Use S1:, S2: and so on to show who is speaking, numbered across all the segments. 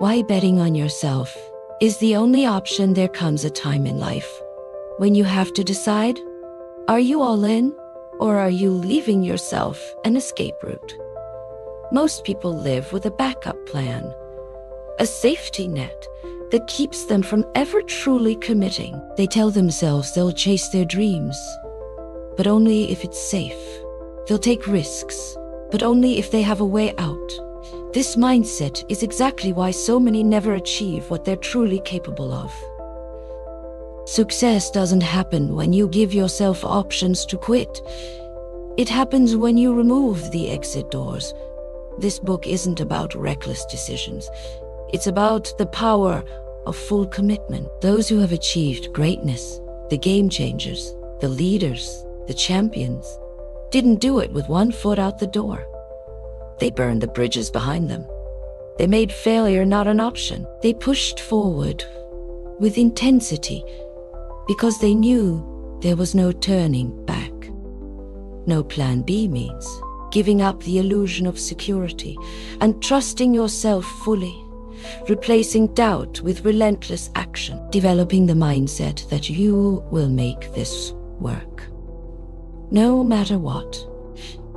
S1: Why betting on yourself is the only option. There comes a time in life when you have to decide, are you all in or are you leaving yourself an escape route? Most people live with a backup plan, a safety net that keeps them from ever truly committing. They tell themselves they'll chase their dreams, but only if it's safe. They'll take risks, but only if they have a way out. This mindset is exactly why so many never achieve what they're truly capable of. Success doesn't happen when you give yourself options to quit. It happens when you remove the exit doors. This book isn't about reckless decisions. It's about the power of full commitment. Those who have achieved greatness, the game changers, the leaders, the champions, didn't do it with one foot out the door. They burned the bridges behind them. They made failure not an option. They pushed forward with intensity because they knew there was no turning back. No plan B means giving up the illusion of security and trusting yourself fully, replacing doubt with relentless action, developing the mindset that you will make this work. No matter what.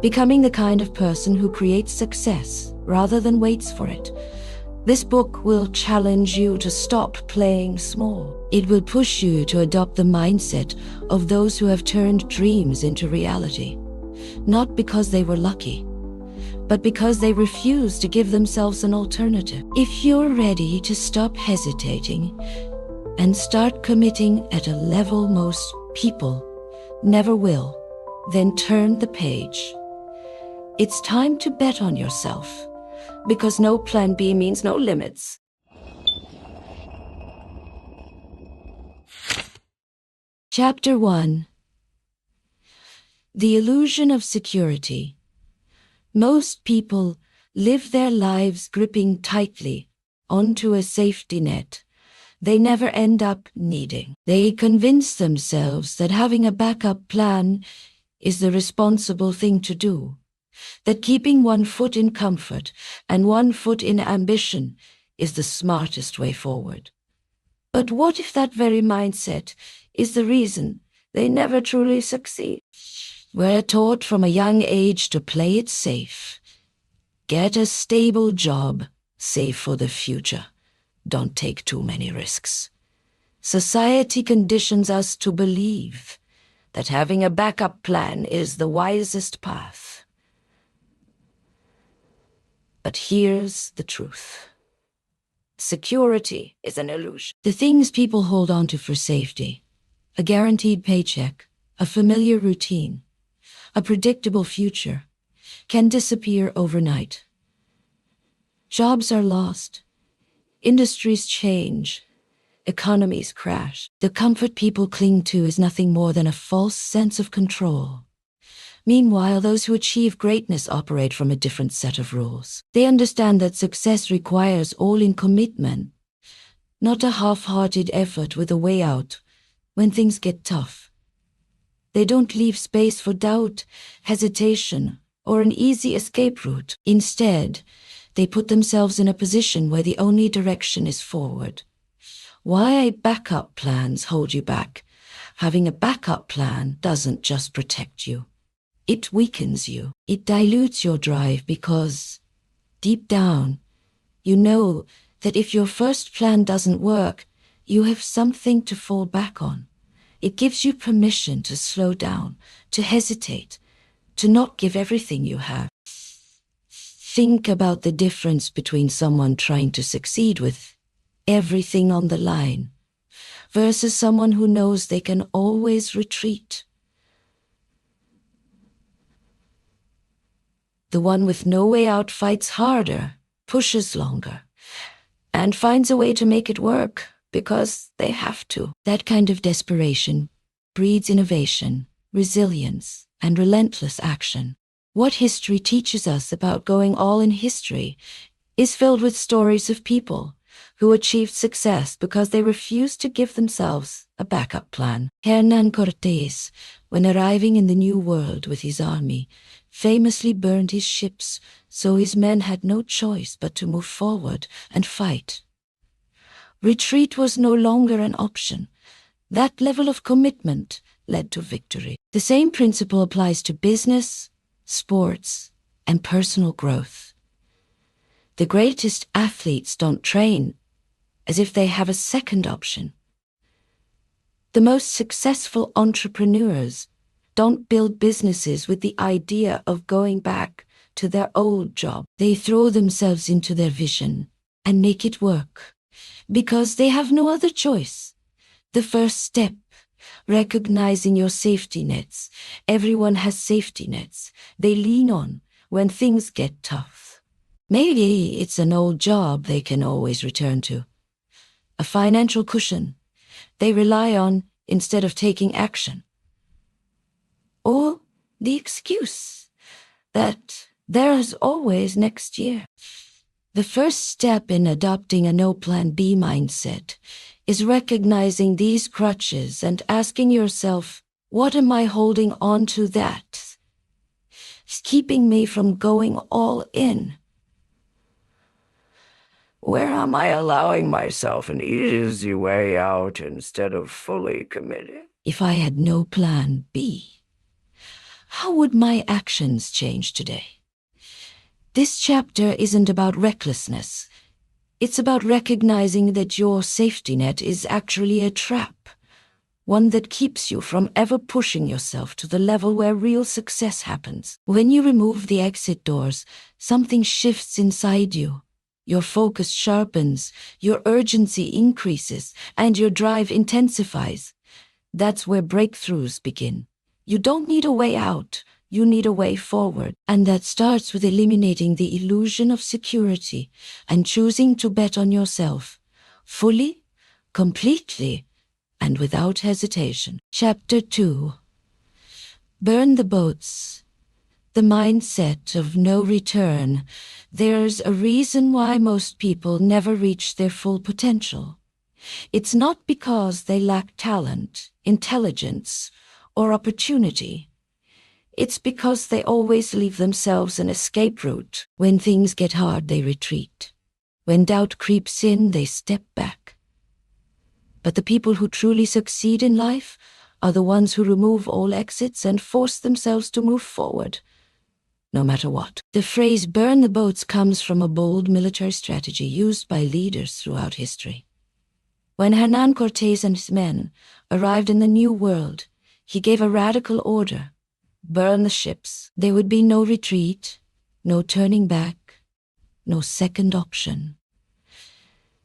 S1: Becoming the kind of person who creates success rather than waits for it. This book will challenge you to stop playing small. It will push you to adopt the mindset of those who have turned dreams into reality. Not because they were lucky, but because they refused to give themselves an alternative. If you're ready to stop hesitating and start committing at a level most people never will, then turn the page. It's time to bet on yourself, because no plan B means no limits. Chapter 1. The Illusion of Security. Most people live their lives gripping tightly onto a safety net they never end up needing. They convince themselves that having a backup plan is the responsible thing to do, that keeping one foot in comfort and one foot in ambition is the smartest way forward. But what if that very mindset is the reason they never truly succeed? We're taught from a young age to play it safe. Get a stable job, save for the future. Don't take too many risks. Society conditions us to believe that having a backup plan is the wisest path. But here's the truth. Security is an illusion. The things people hold on to for safety, a guaranteed paycheck, a familiar routine, a predictable future, can disappear overnight. Jobs are lost. Industries change. Economies crash. The comfort people cling to is nothing more than a false sense of control. Meanwhile, those who achieve greatness operate from a different set of rules. They understand that success requires all-in commitment, not a half-hearted effort with a way out when things get tough. They don't leave space for doubt, hesitation, or an easy escape route. Instead, they put themselves in a position where the only direction is forward. Why backup plans hold you back? Having a backup plan doesn't just protect you. It weakens you. It dilutes your drive because, deep down, you know that if your first plan doesn't work, you have something to fall back on. It gives you permission to slow down, to hesitate, to not give everything you have. Think about the difference between someone trying to succeed with everything on the line versus someone who knows they can always retreat. The one with no way out fights harder, pushes longer, and finds a way to make it work because they have to. That kind of desperation breeds innovation, resilience, and relentless action. What history teaches us about going all in history is filled with stories of people who achieved success because they refused to give themselves a backup plan. Hernán Cortés, when arriving in the New World with his army, famously burned his ships, so his men had no choice but to move forward and fight. Retreat was no longer an option. That level of commitment led to victory. The same principle applies to business, sports, and personal growth. The greatest athletes don't train as if they have a second option. The most successful entrepreneurs don't build businesses with the idea of going back to their old job. They throw themselves into their vision and make it work because they have no other choice. The first step, recognizing your safety nets. Everyone has safety nets they lean on when things get tough. Maybe it's an old job they can always return to, a financial cushion they rely on instead of taking action. Or the excuse that there is always next year. The first step in adopting a no plan B mindset is recognizing these crutches and asking yourself, what am I holding on to that is keeping me from going all in? Where am I allowing myself an easy way out instead of fully committing? If I had no plan B, how would my actions change today? This chapter isn't about recklessness. It's about recognizing that your safety net is actually a trap, one that keeps you from ever pushing yourself to the level where real success happens. When you remove the exit doors, something shifts inside you. Your focus sharpens, your urgency increases, and your drive intensifies. That's where breakthroughs begin. You don't need a way out, you need a way forward. And that starts with eliminating the illusion of security and choosing to bet on yourself, fully, completely, and without hesitation. Chapter 2. Burn the boats. The mindset of no return. There's a reason why most people never reach their full potential. It's not because they lack talent, intelligence, or opportunity. It's because they always leave themselves an escape route. When things get hard, they retreat. When doubt creeps in, they step back. But the people who truly succeed in life are the ones who remove all exits and force themselves to move forward, no matter what. The phrase burn the boats comes from a bold military strategy used by leaders throughout history. When Hernán Cortés and his men arrived in the New World, he gave a radical order: burn the ships. There would be no retreat, no turning back, no second option.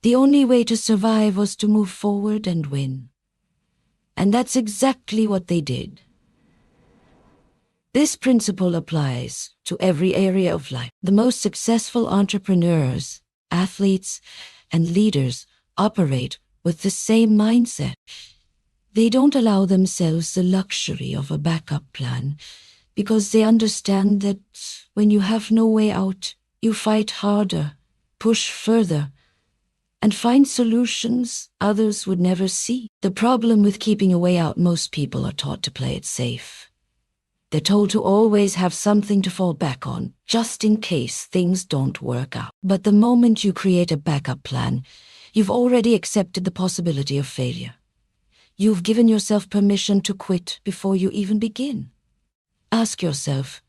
S1: The only way to survive was to move forward and win. And that's exactly what they did. This principle applies to every area of life. The most successful entrepreneurs, athletes, and leaders operate with the same mindset. They don't allow themselves the luxury of a backup plan because they understand that when you have no way out, you fight harder, push further, and find solutions others would never see. The problem with keeping a way out, most people are taught to play it safe. They're told to always have something to fall back on, just in case things don't work out. But the moment you create a backup plan, you've already accepted the possibility of failure. You've given yourself permission to quit before you even begin. Ask yourself,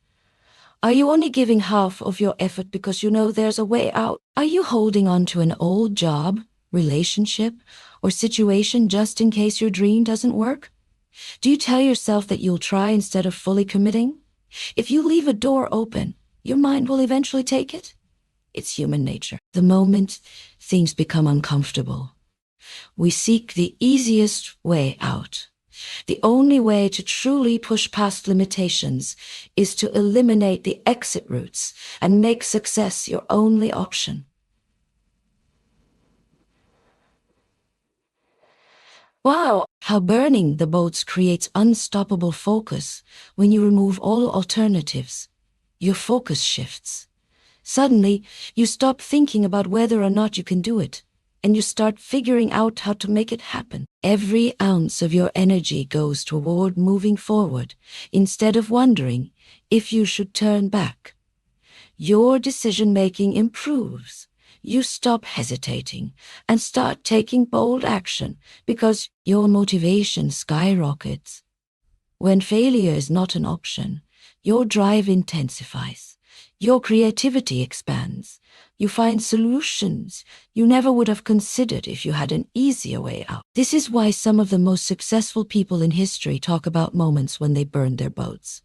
S1: are you only giving half of your effort because you know there's a way out? Are you holding on to an old job, relationship, or situation just in case your dream doesn't work? Do you tell yourself that you'll try instead of fully committing? If you leave a door open, your mind will eventually take it. It's human nature. The moment things become uncomfortable, we seek the easiest way out. The only way to truly push past limitations is to eliminate the exit routes and make success your only option. Wow, how burning the boats creates unstoppable focus. When you remove all alternatives, your focus shifts. Suddenly, you stop thinking about whether or not you can do it, and you start figuring out how to make it happen. Every ounce of your energy goes toward moving forward, instead of wondering If you should turn back, your decision-making improves. You stop hesitating and start taking bold action because your motivation skyrockets. When failure is not an option, your drive intensifies. Your creativity expands. You find solutions you never would have considered if you had an easier way out. This is why some of the most successful people in history talk about moments when they burned their boats.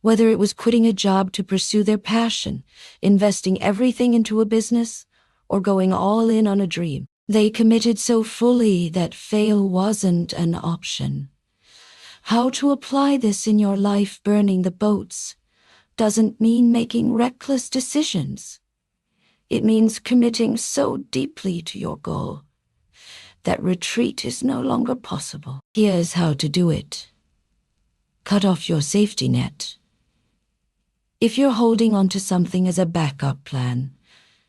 S1: Whether it was quitting a job to pursue their passion, investing everything into a business, or going all in on a dream, they committed so fully that fail wasn't an option. How to apply this in your life burning the boats doesn't mean making reckless decisions. It means committing so deeply to your goal that retreat is no longer possible. Here's how to do it. Cut off your safety net. If you're holding on to something as a backup plan,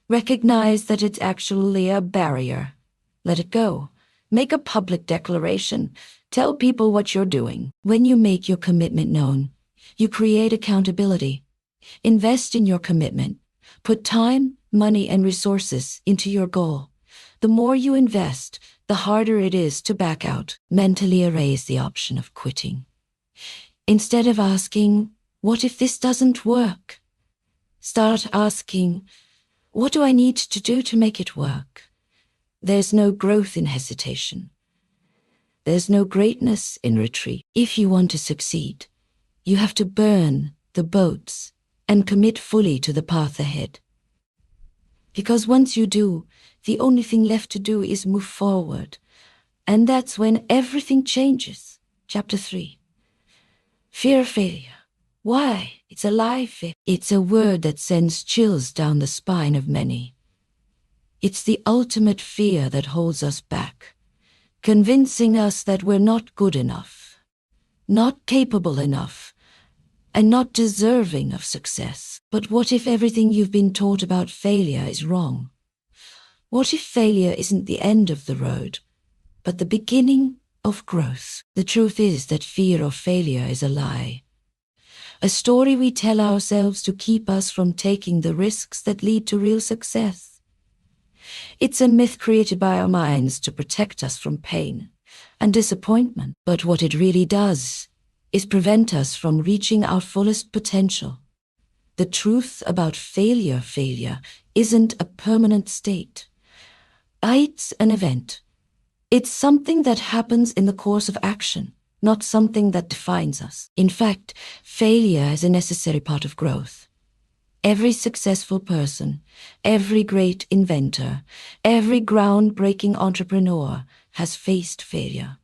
S1: recognize that it's actually a barrier. Let it go. Make a public declaration. Tell people what you're doing. When you make your commitment known, you create accountability. Invest in your commitment. Put time, money, and resources into your goal. The more you invest, the harder it is to back out. Mentally erase the option of quitting. Instead of asking, "What if this doesn't work?" start asking, "What do I need to do to make it work?" There's no growth in hesitation. There's no greatness in retreat. If you want to succeed, you have to burn the boats and commit fully to the path ahead. Because once you do, the only thing left to do is move forward. And that's when everything changes. Chapter 3. Fear of failure. Why? It's a lie. It's a word that sends chills down the spine of many. It's the ultimate fear that holds us back, convincing us that we're not good enough, not capable enough, and not deserving of success. But what if everything you've been taught about failure is wrong? What if failure isn't the end of the road, but the beginning of growth? The truth is that fear of failure is a lie. A story we tell ourselves to keep us from taking the risks that lead to real success. It's a myth created by our minds to protect us from pain and disappointment. But what it really does is prevent us from reaching our fullest potential. The truth about failure isn't a permanent state. It's an event. It's something that happens in the course of action, not something that defines us. In fact, failure is a necessary part of growth. Every successful person, every great inventor, every groundbreaking entrepreneur has faced failure.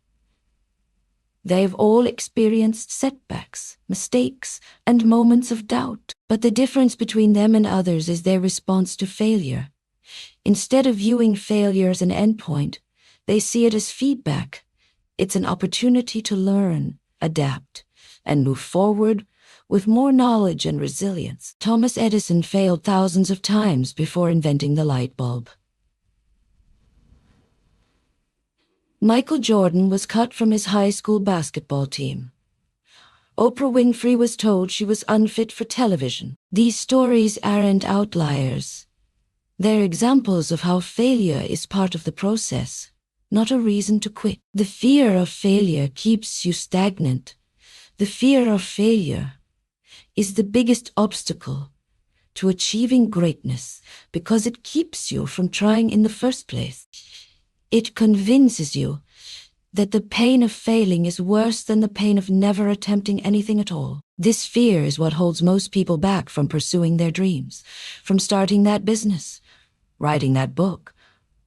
S1: They've all experienced setbacks, mistakes, and moments of doubt. But the difference between them and others is their response to failure. Instead of viewing failure as an endpoint, they see it as feedback. It's an opportunity to learn, adapt, and move forward with more knowledge and resilience. Thomas Edison failed thousands of times before inventing the light bulb. Michael Jordan was cut from his high school basketball team. Oprah Winfrey was told she was unfit for television. These stories aren't outliers. They're examples of how failure is part of the process, not a reason to quit. The fear of failure keeps you stagnant. The fear of failure is the biggest obstacle to achieving greatness because it keeps you from trying in the first place. It convinces you that the pain of failing is worse than the pain of never attempting anything at all. This fear is what holds most people back from pursuing their dreams, from starting that business, writing that book,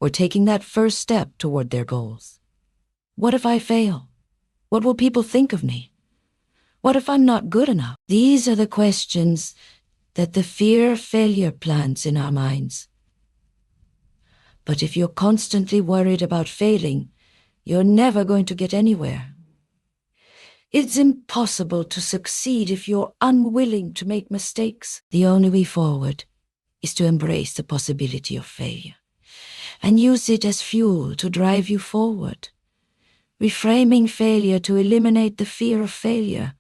S1: or taking that first step toward their goals. What if I fail? What will people think of me? What if I'm not good enough? These are the questions that the fear of failure plants in our minds. But if you're constantly worried about failing, you're never going to get anywhere. It's impossible to succeed if you're unwilling to make mistakes. The only way forward is to embrace the possibility of failure and use it as fuel to drive you forward. Reframing failure to eliminate the fear of failure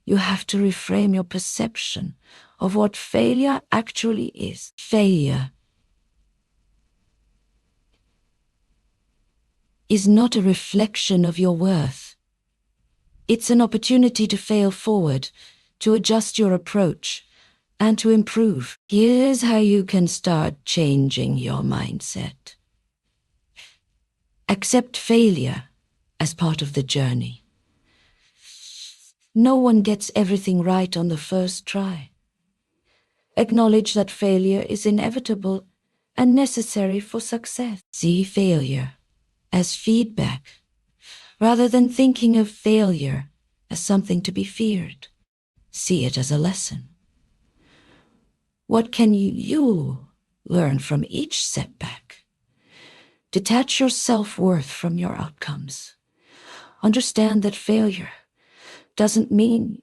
S1: You have to reframe your perception of what failure actually is. Failure is not a reflection of your worth. It's an opportunity to fail forward, to adjust your approach, and to improve. Here's how you can start changing your mindset. Accept failure as part of the journey. No one gets everything right on the first try. Acknowledge that failure is inevitable and necessary for success. See failure as feedback, rather than thinking of failure as something to be feared. See it as a lesson. What can you learn from each setback? Detach your self-worth from your outcomes. Understand that failure doesn't mean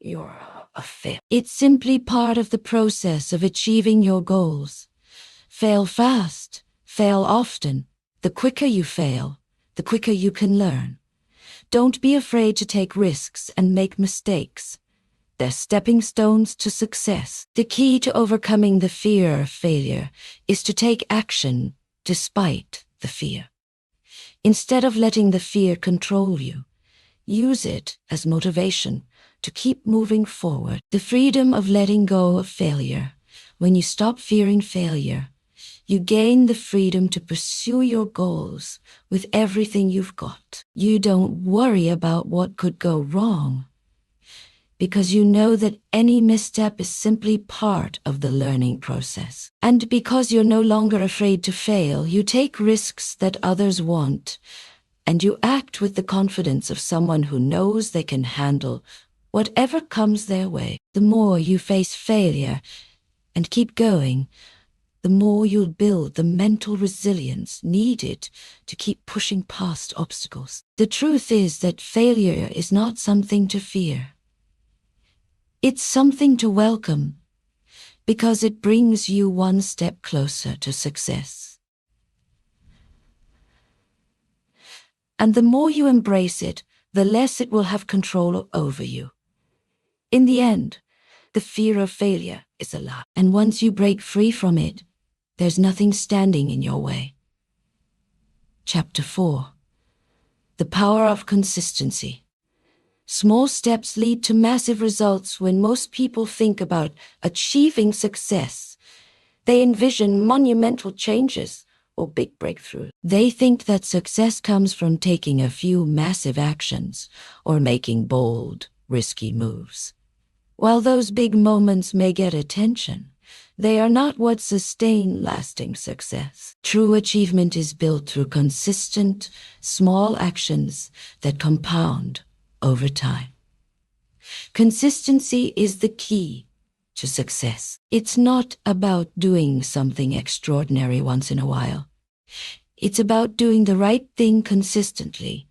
S1: you're a failure. It's simply part of the process of achieving your goals. Fail fast, fail often. The quicker you fail, the quicker you can learn. Don't be afraid to take risks and make mistakes. They're stepping stones to success. The key to overcoming the fear of failure is to take action despite the fear. Instead of letting the fear control you, use it as motivation to keep moving forward. The freedom of letting go of failure. When you stop fearing failure, you gain the freedom to pursue your goals with everything you've got. You don't worry about what could go wrong, because you know that any misstep is simply part of the learning process. And because you're no longer afraid to fail, you take risks that others won't, and you act with the confidence of someone who knows they can handle whatever comes their way. The more you face failure and keep going, the more you'll build the mental resilience needed to keep pushing past obstacles. The truth is that failure is not something to fear. It's something to welcome, because it brings you one step closer to success. And the more you embrace it, the less it will have control over you. In the end, the fear of failure is a lie. And once you break free from it, there's nothing standing in your way. Chapter 4. The Power of Consistency. Small steps lead to massive results. When most people think about achieving success, they envision monumental changes or big breakthroughs. They think that success comes from taking a few massive actions or making bold, risky moves. While those big moments may get attention, they are not what sustain lasting success. True achievement is built through consistent, small actions that compound over time. Consistency is the key to success. It's not about doing something extraordinary once in a while. It's about doing the right thing consistently,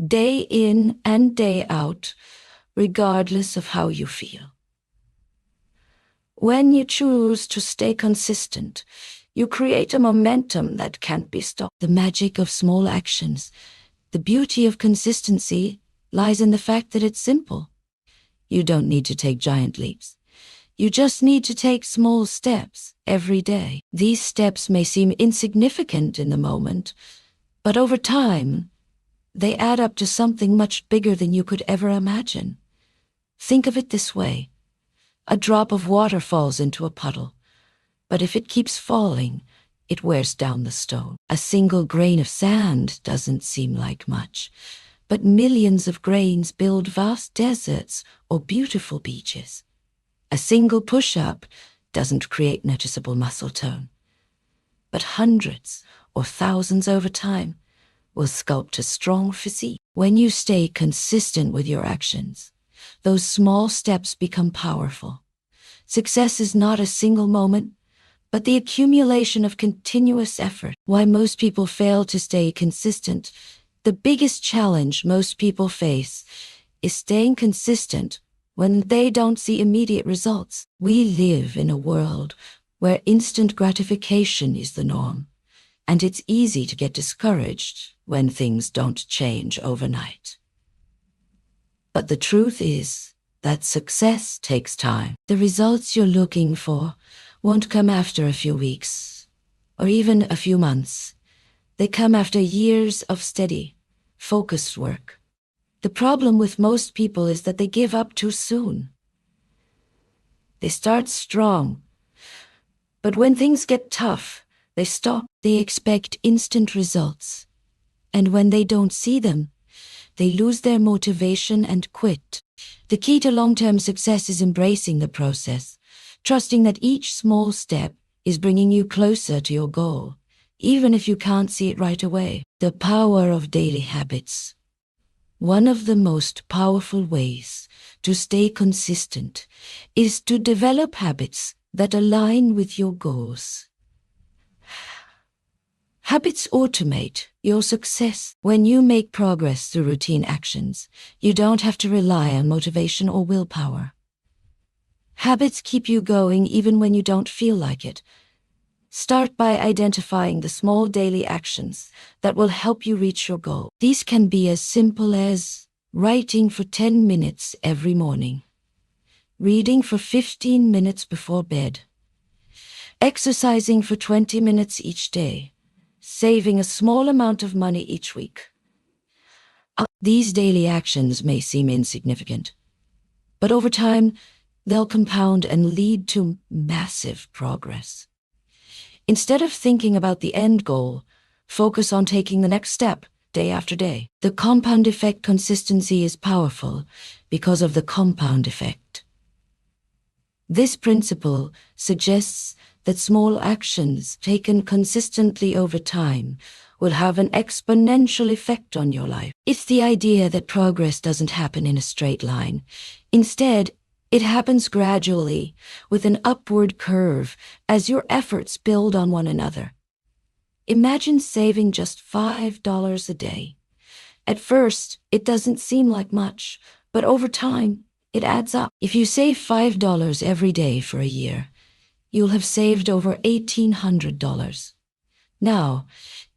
S1: day in and day out, regardless of how you feel. When you choose to stay consistent, you create a momentum that can't be stopped. The magic of small actions, the beauty of consistency, lies in the fact that it's simple. You don't need to take giant leaps. You just need to take small steps every day. These steps may seem insignificant in the moment, but over time, they add up to something much bigger than you could ever imagine. Think of it this way. A drop of water falls into a puddle, but if it keeps falling, it wears down the stone. A single grain of sand doesn't seem like much, but millions of grains build vast deserts or beautiful beaches. A single push-up doesn't create noticeable muscle tone, but hundreds or thousands over time will sculpt a strong physique. When you stay consistent with your actions, those small steps become powerful. Success is not a single moment, but the accumulation of continuous effort. Why most people fail to stay consistent? The biggest challenge most people face is staying consistent when they don't see immediate results. We live in a world where instant gratification is the norm, and it's easy to get discouraged when things don't change overnight. But the truth is that success takes time. The results you're looking for won't come after a few weeks or even a few months. They come after years of steady, focused work. The problem with most people is that they give up too soon. They start strong, but when things get tough, they stop. They expect instant results. And when they don't see them, they lose their motivation and quit. The key to long-term success is embracing the process, trusting that each small step is bringing you closer to your goal, even if you can't see it right away. The power of daily habits. One of the most powerful ways to stay consistent is to develop habits that align with your goals. Habits automate your success. When you make progress through routine actions, you don't have to rely on motivation or willpower. Habits keep you going even when you don't feel like it. Start by identifying the small daily actions that will help you reach your goal. These can be as simple as writing for 10 minutes every morning, reading for 15 minutes before bed, exercising for 20 minutes each day, saving a small amount of money each week. These daily actions may seem insignificant, but over time, they'll compound and lead to massive progress. Instead of thinking about the end goal, focus on taking the next step day after day. The compound effect consistency is powerful because of the compound effect. This principle suggests that small actions taken consistently over time will have an exponential effect on your life. It's the idea that progress doesn't happen in a straight line. Instead, it happens gradually, with an upward curve, as your efforts build on one another. Imagine saving just $5 a day. At first, it doesn't seem like much, but over time, it adds up. If you save $5 every day for a year, you'll have saved over $1,800. Now,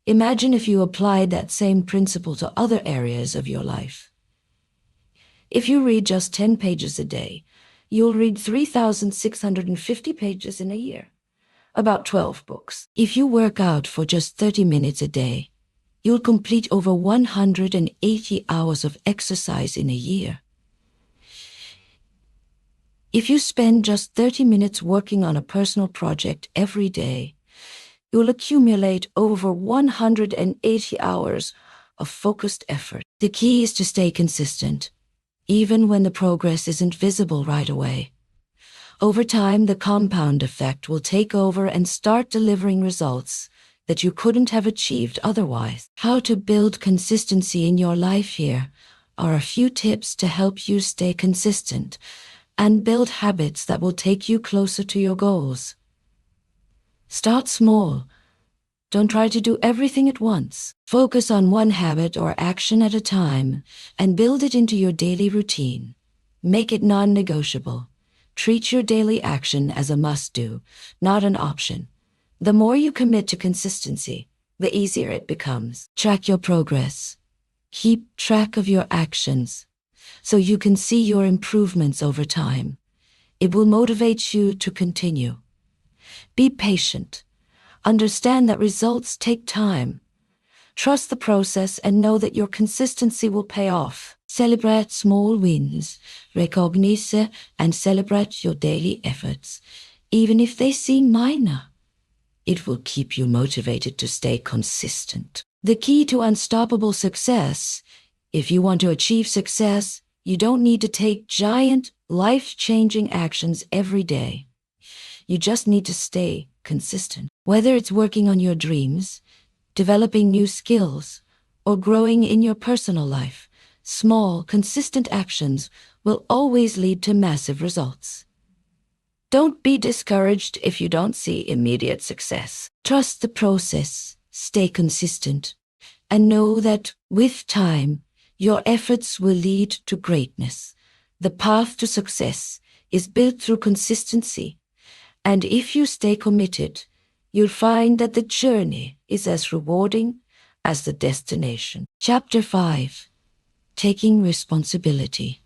S1: imagine if you applied that same principle to other areas of your life. If you read just 10 pages a day, you'll read 3,650 pages in a year, about 12 books. If you work out for just 30 minutes a day, you'll complete over 180 hours of exercise in a year. If you spend just 30 minutes working on a personal project every day, you'll accumulate over 180 hours of focused effort. The key is to stay consistent, even when the progress isn't visible right away. Over time, the compound effect will take over and start delivering results that you couldn't have achieved otherwise. How to build consistency in your life. Here are a few tips to help you stay consistent and build habits that will take you closer to your goals. Start small. Don't try to do everything at once. Focus on one habit or action at a time and build it into your daily routine. Make it non-negotiable. Treat your daily action as a must-do, not an option. The more you commit to consistency, the easier it becomes. Track your progress. Keep track of your actions so you can see your improvements over time. It will motivate you to continue. Be patient. Understand that results take time. Trust the process and know that your consistency will pay off. Celebrate small wins. Recognize and celebrate your daily efforts, even if they seem minor. It will keep you motivated to stay consistent. The key to unstoppable success. If you want to achieve success, you don't need to take giant, life-changing actions every day. You just need to stay consistent. Whether it's working on your dreams, developing new skills, or growing in your personal life, small, consistent actions will always lead to massive results. Don't be discouraged if you don't see immediate success. Trust the process, stay consistent, and know that with time, your efforts will lead to greatness. The path to success is built through consistency, and if you stay committed, you'll find that the journey is as rewarding as the destination. Chapter 5. Taking responsibility.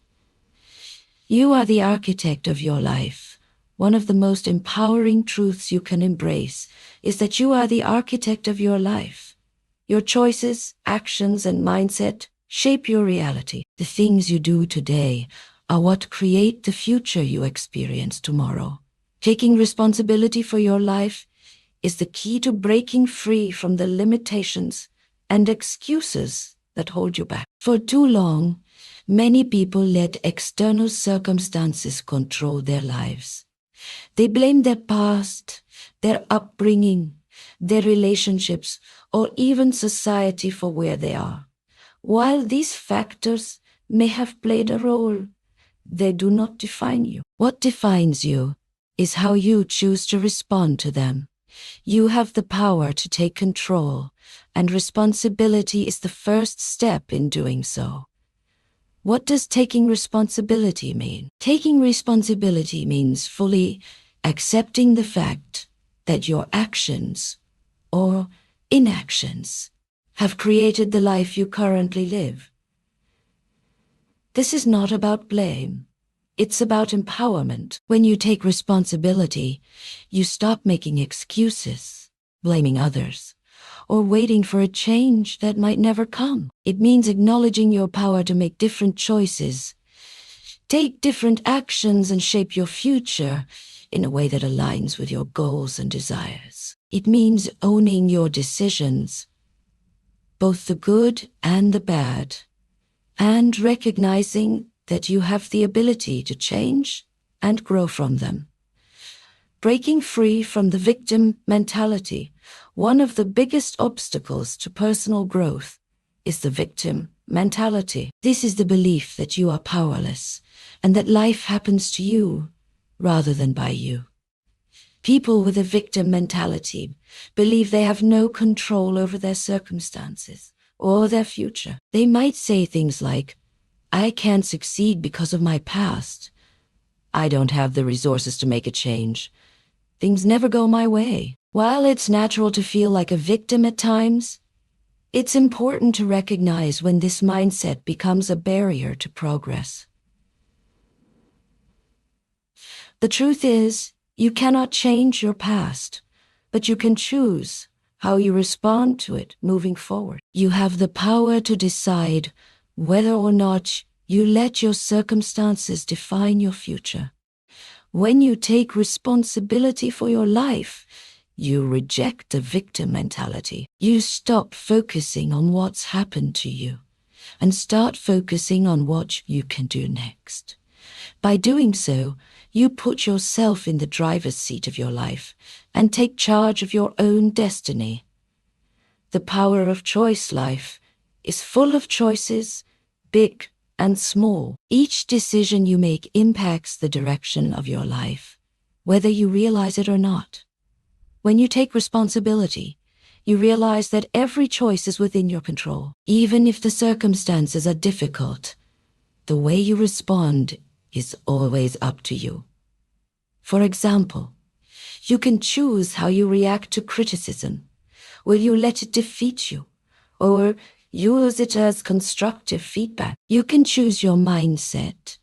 S1: You are the architect of your life. One of the most empowering truths you can embrace is that you are the architect of your life. Your choices, actions, and mindset shape your reality. The things you do today are what create the future you experience tomorrow. Taking responsibility for your life is the key to breaking free from the limitations and excuses that hold you back. For too long, many people let external circumstances control their lives. They blame their past, their upbringing, their relationships, or even society for where they are. While these factors may have played a role, they do not define you. What defines you is how you choose to respond to them. You have the power to take control, and responsibility is the first step in doing so. What does taking responsibility mean? Taking responsibility means fully accepting the fact that your actions or inactions have created the life you currently live. This is not about blame. It's about empowerment. When you take responsibility, you stop making excuses, blaming others, or waiting for a change that might never come. It means acknowledging your power to make different choices, take different actions, and shape your future in a way that aligns with your goals and desires. It means owning your decisions, both the good and the bad, and recognizing that you have the ability to change and grow from them. Breaking free from the victim mentality. One of the biggest obstacles to personal growth is the victim mentality. This is the belief that you are powerless and that life happens to you rather than by you. People with a victim mentality believe they have no control over their circumstances or their future. They might say things like, "I can't succeed because of my past. I don't have the resources to make a change. Things never go my way." While it's natural to feel like a victim at times, it's important to recognize when this mindset becomes a barrier to progress. The truth is, you cannot change your past, but you can choose how you respond to it moving forward. You have the power to decide whether or not you let your circumstances define your future. When you take responsibility for your life, you reject the victim mentality. You stop focusing on what's happened to you and start focusing on what you can do next. By doing so, you put yourself in the driver's seat of your life and take charge of your own destiny. The power of choice life is full of choices, big and small. Each decision you make impacts the direction of your life, whether you realize it or not. When you take responsibility, you realize that every choice is within your control. Even if the circumstances are difficult, the way you respond is always up to you. For example, you can choose how you react to criticism. Will you let it defeat you, or use it as constructive feedback? You can choose your mindset.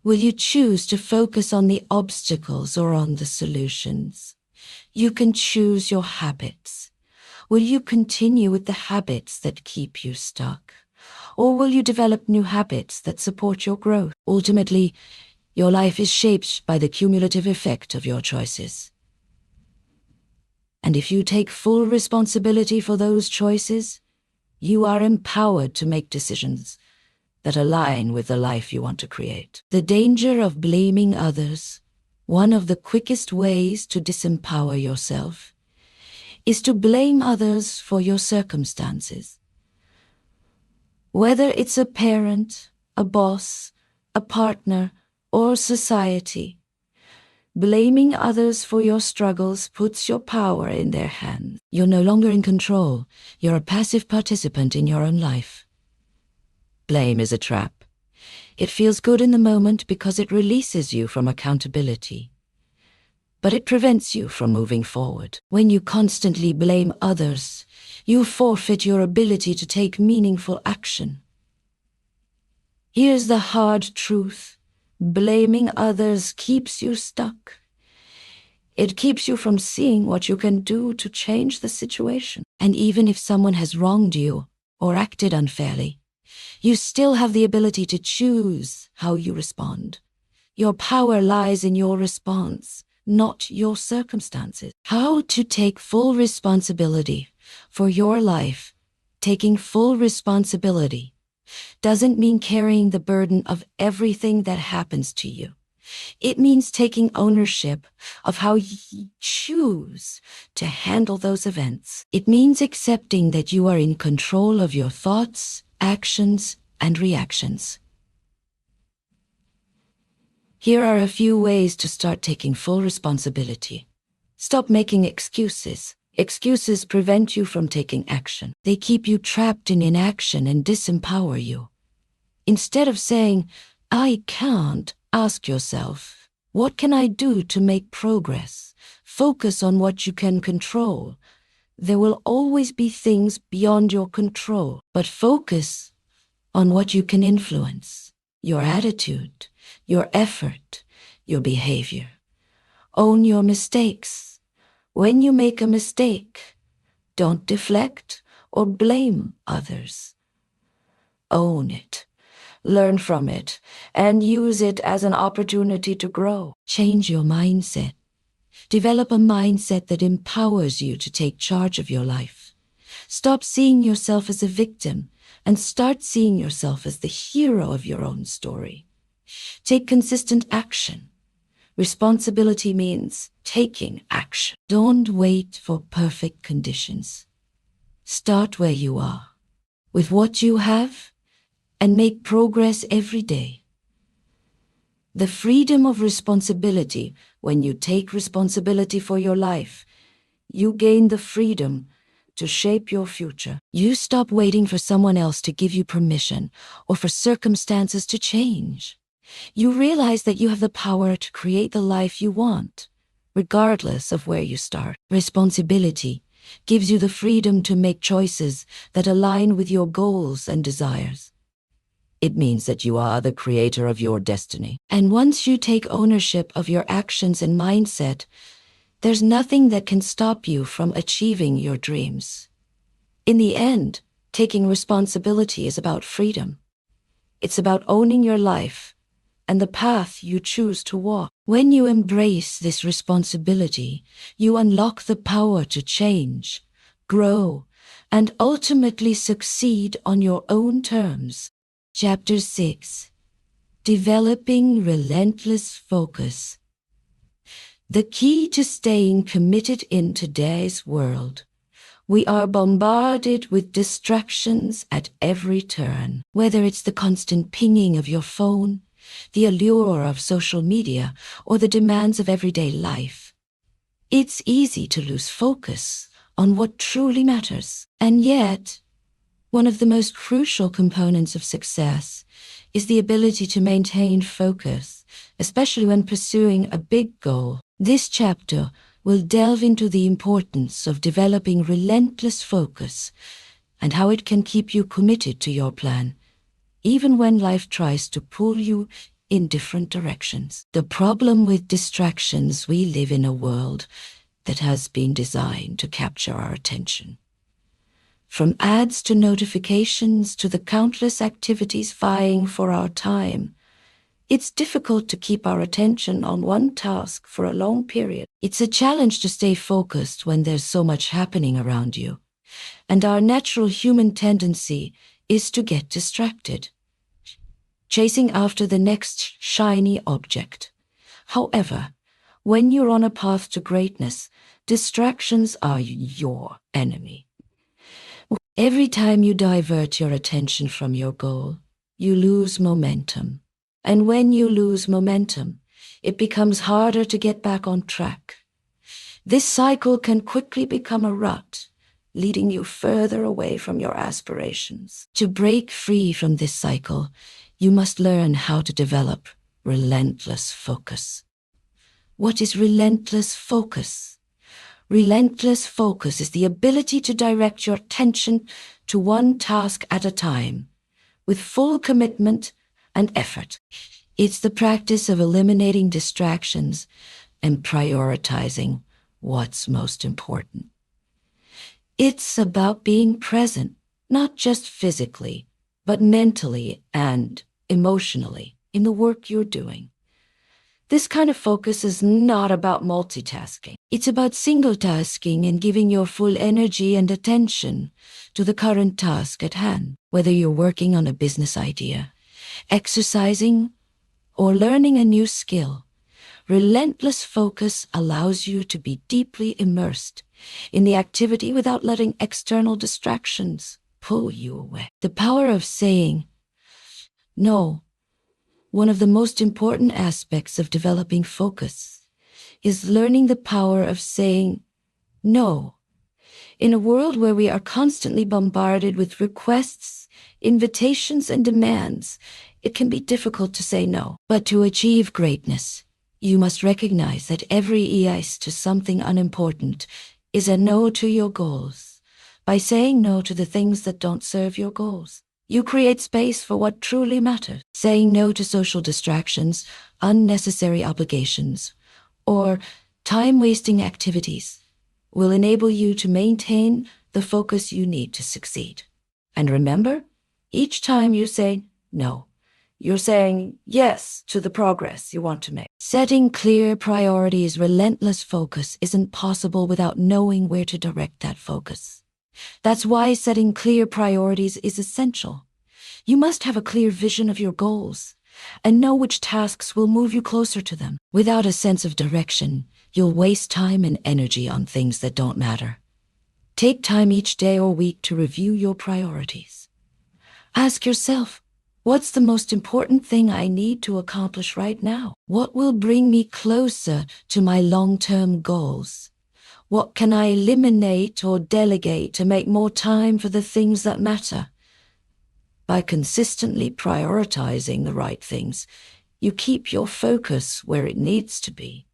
S1: Will you choose to focus on the obstacles or on the solutions? You can choose your habits. Will you continue with the habits that keep you stuck? Or will you develop new habits that support your growth? Ultimately, your life is shaped by the cumulative effect of your choices. And if you take full responsibility for those choices, you are empowered to make decisions that align with the life you want to create. The danger of blaming others, one of the quickest ways to disempower yourself, is to blame others for your circumstances. Whether it's a parent, a boss, a partner, or society, blaming others for your struggles puts your power in their hands. You're no longer in control. You're a passive participant in your own life. Blame is a trap. It feels good in the moment because it releases you from accountability. But it prevents you from moving forward. When you constantly blame others, you forfeit your ability to take meaningful action. Here's the hard truth. Blaming others keeps you stuck. It keeps you from seeing what you can do to change the situation. And even if someone has wronged you or acted unfairly, you still have the ability to choose how you respond. Your power lies in your response, not your circumstances. How to take full responsibility for your life. Taking full responsibility doesn't mean carrying the burden of everything that happens to you. It means taking ownership of how you choose to handle those events. It means accepting that you are in control of your thoughts, actions, and reactions. Here are a few ways to start taking full responsibility. Stop making excuses. Excuses prevent you from taking action. They keep you trapped in inaction and disempower you. Instead of saying, "I can't," ask yourself, "What can I do to make progress?" Focus on what you can control. There will always be things beyond your control, but focus on what you can influence. Your attitude, your effort, your behavior. Own your mistakes. When you make a mistake, don't deflect or blame others. Own it. Learn from it, and use it as an opportunity to grow. Change your mindset. Develop a mindset that empowers you to take charge of your life. Stop seeing yourself as a victim and start seeing yourself as the hero of your own story. Take consistent action. Responsibility means taking action. Don't wait for perfect conditions. Start where you are, with what you have, and make progress every day. The freedom of responsibility. When you take responsibility for your life, you gain the freedom to shape your future. You stop waiting for someone else to give you permission or for circumstances to change. You realize that you have the power to create the life you want, regardless of where you start. Responsibility gives you the freedom to make choices that align with your goals and desires. It means that you are the creator of your destiny. And once you take ownership of your actions and mindset, there's nothing that can stop you from achieving your dreams. In the end, taking responsibility is about freedom. It's about owning your life and the path you choose to walk. When you embrace this responsibility, you unlock the power to change, grow, and ultimately succeed on your own terms. Chapter 6. Developing Relentless Focus. The key to staying committed in today's world. We are bombarded with distractions at every turn, whether it's the constant pinging of your phone, the allure of social media, or the demands of everyday life. It's easy to lose focus on what truly matters. And yet, one of the most crucial components of success is the ability to maintain focus, especially when pursuing a big goal. This chapter will delve into the importance of developing relentless focus and how it can keep you committed to your plan, even when life tries to pull you in different directions. The problem with distractions: we live in a world that has been designed to capture our attention. From ads to notifications to the countless activities vying for our time, it's difficult to keep our attention on one task for a long period. It's a challenge to stay focused when there's so much happening around you, and our natural human tendency is to get distracted, chasing after the next shiny object. However, when you're on a path to greatness, distractions are your enemy. Every time you divert your attention from your goal, you lose momentum. And when you lose momentum, it becomes harder to get back on track. This cycle can quickly become a rut, leading you further away from your aspirations. To break free from this cycle, you must learn how to develop relentless focus. What is relentless focus? Relentless focus is the ability to direct your attention to one task at a time, with full commitment and effort. It's the practice of eliminating distractions and prioritizing what's most important. It's about being present, not just physically, but mentally and emotionally in the work you're doing. This kind of focus is not about multitasking. It's about single-tasking and giving your full energy and attention to the current task at hand. Whether you're working on a business idea, exercising, or learning a new skill, relentless focus allows you to be deeply immersed in the activity without letting external distractions pull you away. The power of saying no. One of the most important aspects of developing focus is learning the power of saying no. In a world where we are constantly bombarded with requests, invitations, and demands, it can be difficult to say no. But to achieve greatness, you must recognize that every yes to something unimportant is a no to your goals. By saying no to the things that don't serve your goals, you create space for what truly matters. Saying no to social distractions, unnecessary obligations, or time-wasting activities will enable you to maintain the focus you need to succeed. And remember, each time you say no, you're saying yes to the progress you want to make. Setting clear priorities, relentless focus isn't possible without knowing where to direct that focus. That's why setting clear priorities is essential. You must have a clear vision of your goals and know which tasks will move you closer to them. Without a sense of direction, you'll waste time and energy on things that don't matter. Take time each day or week to review your priorities. Ask yourself, what's the most important thing I need to accomplish right now? What will bring me closer to my long-term goals? What can I eliminate or delegate to make more time for the things that matter? By consistently prioritizing the right things, you keep your focus where it needs to be,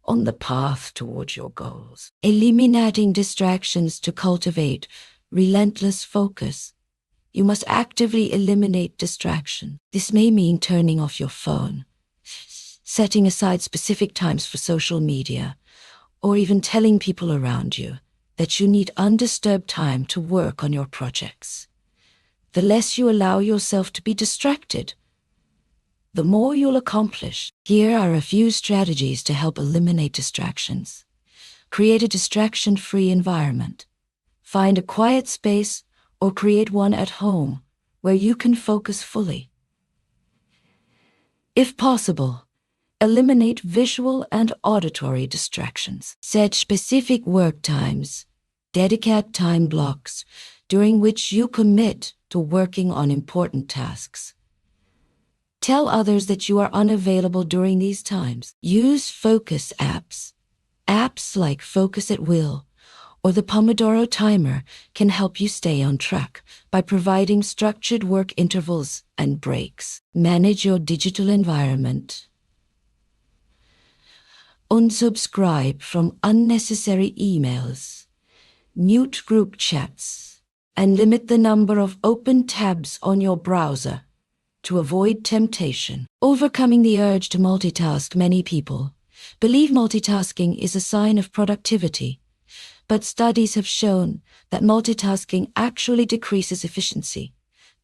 S1: on the path towards your goals. Eliminating distractions to cultivate relentless focus. You must actively eliminate distraction. This may mean turning off your phone, setting aside specific times for social media, or even telling people around you that you need undisturbed time to work on your projects. The less you allow yourself to be distracted, the more you'll accomplish. Here are a few strategies to help eliminate distractions. Create a distraction-free environment. Find a quiet space or create one at home where you can focus fully. If possible, eliminate visual and auditory distractions. Set specific work times. Dedicate time blocks during which you commit to working on important tasks. Tell others that you are unavailable during these times. Use focus apps. Apps like Focus at Will or the Pomodoro Timer can help you stay on track by providing structured work intervals and breaks. Manage your digital environment. Unsubscribe from unnecessary emails, mute group chats, and limit the number of open tabs on your browser to avoid temptation. Overcoming the urge to multitask. Many people believe multitasking is a sign of productivity, but studies have shown that multitasking actually decreases efficiency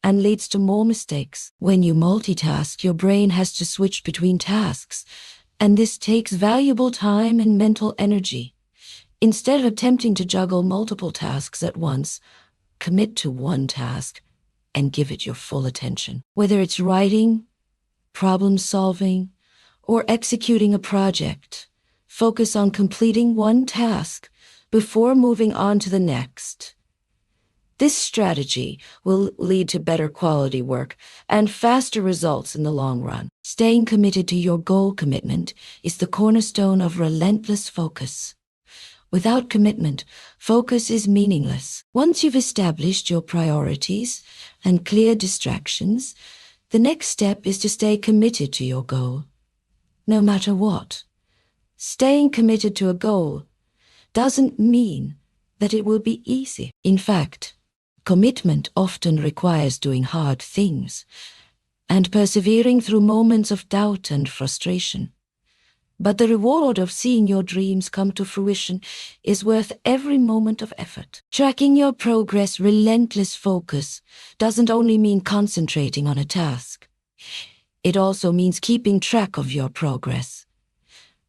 S1: and leads to more mistakes. When you multitask, your brain has to switch between tasks, and this takes valuable time and mental energy. Instead of attempting to juggle multiple tasks at once, commit to one task and give it your full attention. Whether it's writing, problem solving, or executing a project, focus on completing one task before moving on to the next. This strategy will lead to better quality work and faster results in the long run. Staying committed to your goal. Commitment is the cornerstone of relentless focus. Without commitment, focus is meaningless. Once you've established your priorities and cleared distractions, the next step is to stay committed to your goal, no matter what. Staying committed to a goal doesn't mean that it will be easy. In fact, commitment often requires doing hard things, and persevering through moments of doubt and frustration. But the reward of seeing your dreams come to fruition is worth every moment of effort. Tracking your progress, relentless focus, doesn't only mean concentrating on a task. It also means keeping track of your progress.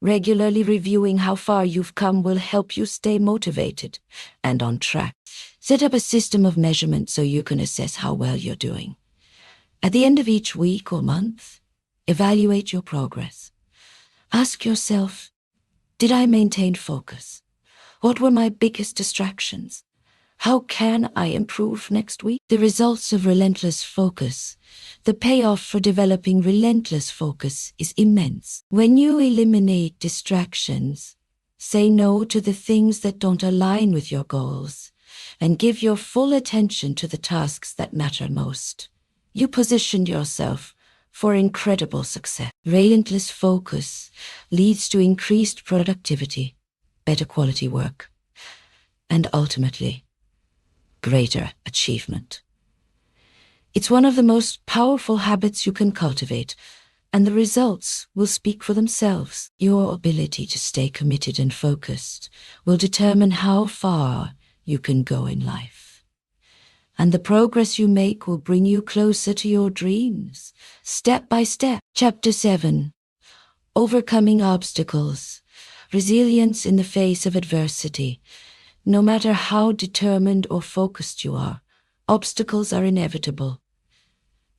S1: Regularly reviewing how far you've come will help you stay motivated and on track. Set up a system of measurement so you can assess how well you're doing. At the end of each week or month, evaluate your progress. Ask yourself, did I maintain focus? What were my biggest distractions? How can I improve next week? The results of relentless focus. The payoff for developing relentless focus is immense. When you eliminate distractions, say no to the things that don't align with your goals, and give your full attention to the tasks that matter most, you position yourself for incredible success. Relentless focus leads to increased productivity, better quality work, and ultimately, greater achievement. It's one of the most powerful habits you can cultivate, and the results will speak for themselves. Your ability to stay committed and focused will determine how far you can go in life. And the progress you make will bring you closer to your dreams, step by step. Chapter 7. Overcoming obstacles. Resilience in the face of adversity. No matter how determined or focused you are, obstacles are inevitable.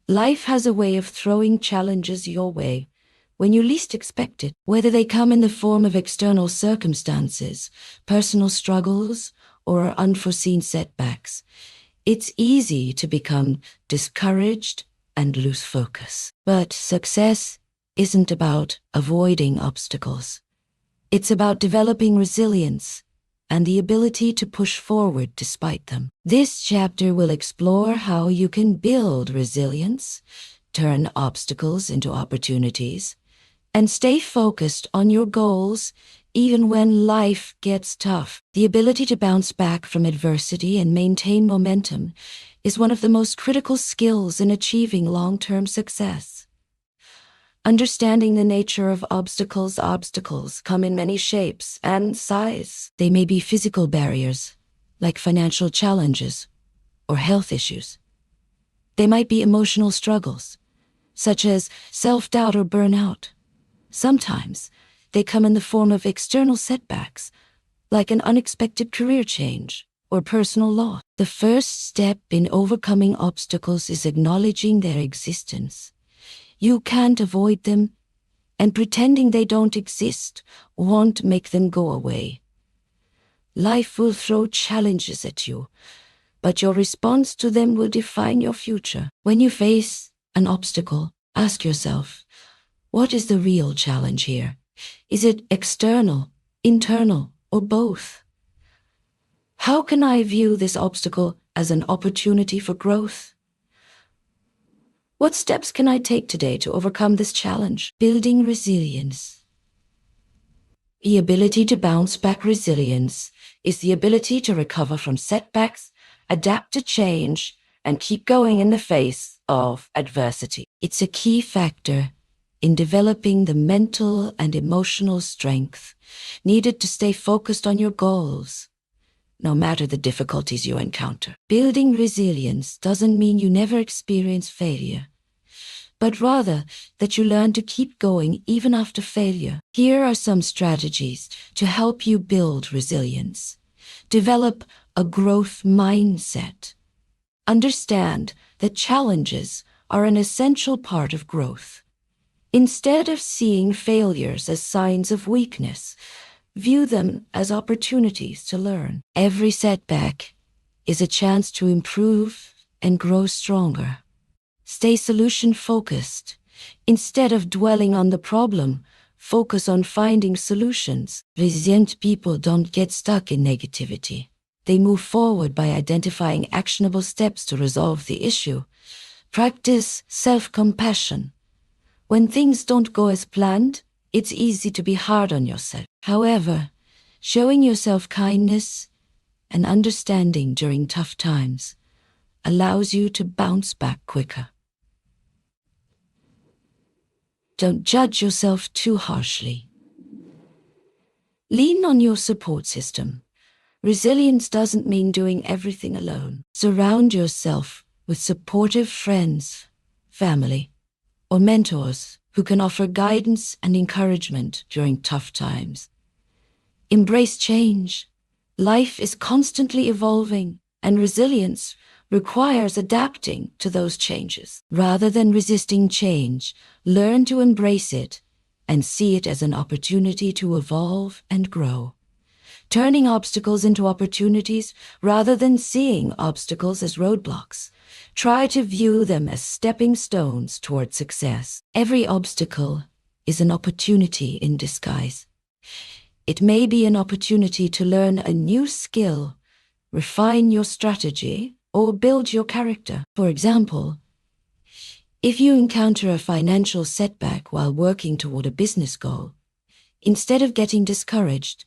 S1: Life has a way of throwing challenges your way when you least expect it, whether they come in the form of external circumstances, personal struggles, or unforeseen setbacks. It's easy to become discouraged and lose focus. But success isn't about avoiding obstacles. It's about developing resilience and the ability to push forward despite them. This chapter will explore how you can build resilience, turn obstacles into opportunities, and stay focused on your goals even when life gets tough. The ability to bounce back from adversity and maintain momentum is one of the most critical skills in achieving long-term success. Understanding the nature of obstacles come in many shapes and sizes. They may be physical barriers, like financial challenges or health issues. They might be emotional struggles, such as self-doubt or burnout. Sometimes they come in the form of external setbacks, like an unexpected career change or personal loss. The first step in overcoming obstacles is acknowledging their existence. You can't avoid them, and pretending they don't exist won't make them go away. Life will throw challenges at you, but your response to them will define your future. When you face an obstacle, ask yourself, what is the real challenge here? Is it external, internal, or both? How can I view this obstacle as an opportunity for growth? What steps can I take today to overcome this challenge? Building resilience. The ability to bounce back. Resilience is the ability to recover from setbacks, adapt to change, and keep going in the face of adversity. It's a key factor in developing the mental and emotional strength needed to stay focused on your goals, no matter the difficulties you encounter. Building resilience doesn't mean you never experience failure, but rather that you learn to keep going even after failure. Here are some strategies to help you build resilience. Develop a growth mindset. Understand that challenges are an essential part of growth. Instead of seeing failures as signs of weakness, view them as opportunities to learn. Every setback is a chance to improve and grow stronger. Stay solution-focused. Instead of dwelling on the problem, focus on finding solutions. Resilient people don't get stuck in negativity. They move forward by identifying actionable steps to resolve the issue. Practice self-compassion. When things don't go as planned, it's easy to be hard on yourself. However, showing yourself kindness and understanding during tough times allows you to bounce back quicker. Don't judge yourself too harshly. Lean on your support system. Resilience doesn't mean doing everything alone. Surround yourself with supportive friends, family, or mentors who can offer guidance and encouragement during tough times. Embrace change. Life is constantly evolving, and resilience requires adapting to those changes. Rather than resisting change, learn to embrace it and see it as an opportunity to evolve and grow. Turning obstacles into opportunities rather than seeing obstacles as roadblocks. Try to view them as stepping stones toward success. Every obstacle is an opportunity in disguise. It may be an opportunity to learn a new skill, refine your strategy, or build your character. For example, if you encounter a financial setback while working toward a business goal, instead of getting discouraged,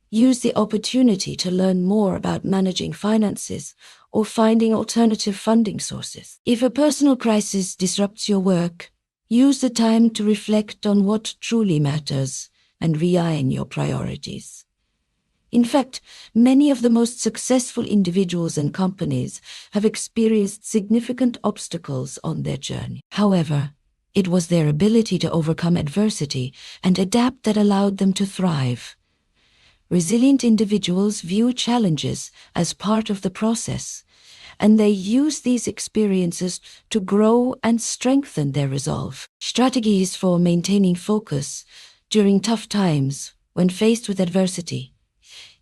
S1: use the opportunity to learn more about managing finances or finding alternative funding sources. If a personal crisis disrupts your work, use the time to reflect on what truly matters and realign your priorities. In fact, many of the most successful individuals and companies have experienced significant obstacles on their journey. However, it was their ability to overcome adversity and adapt that allowed them to thrive. Resilient individuals view challenges as part of the process, and they use these experiences to grow and strengthen their resolve. Strategies for maintaining focus during tough times when faced with adversity.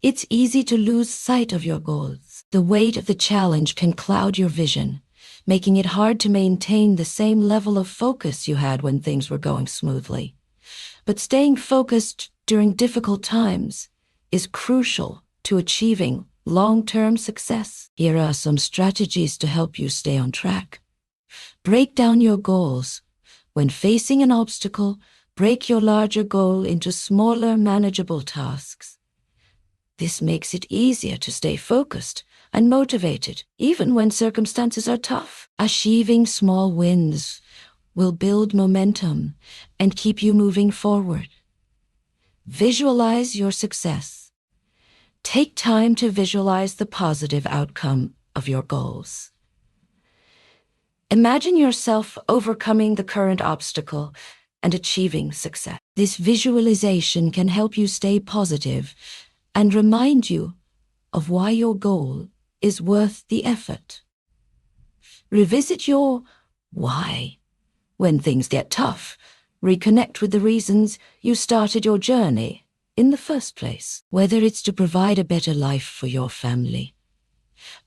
S1: It's easy to lose sight of your goals. The weight of the challenge can cloud your vision, making it hard to maintain the same level of focus you had when things were going smoothly. But staying focused during difficult times is crucial to achieving long-term success. Here are some strategies to help you stay on track. Break down your goals. When facing an obstacle, break your larger goal into smaller, manageable tasks. This makes it easier to stay focused and motivated, even when circumstances are tough. Achieving small wins will build momentum and keep you moving forward. Visualize your success. Take time to visualize the positive outcome of your goals. Imagine yourself overcoming the current obstacle and achieving success. This visualization can help you stay positive and remind you of why your goal is worth the effort. Revisit your why when things get tough. Reconnect with the reasons you started your journey in the first place, whether it's to provide a better life for your family,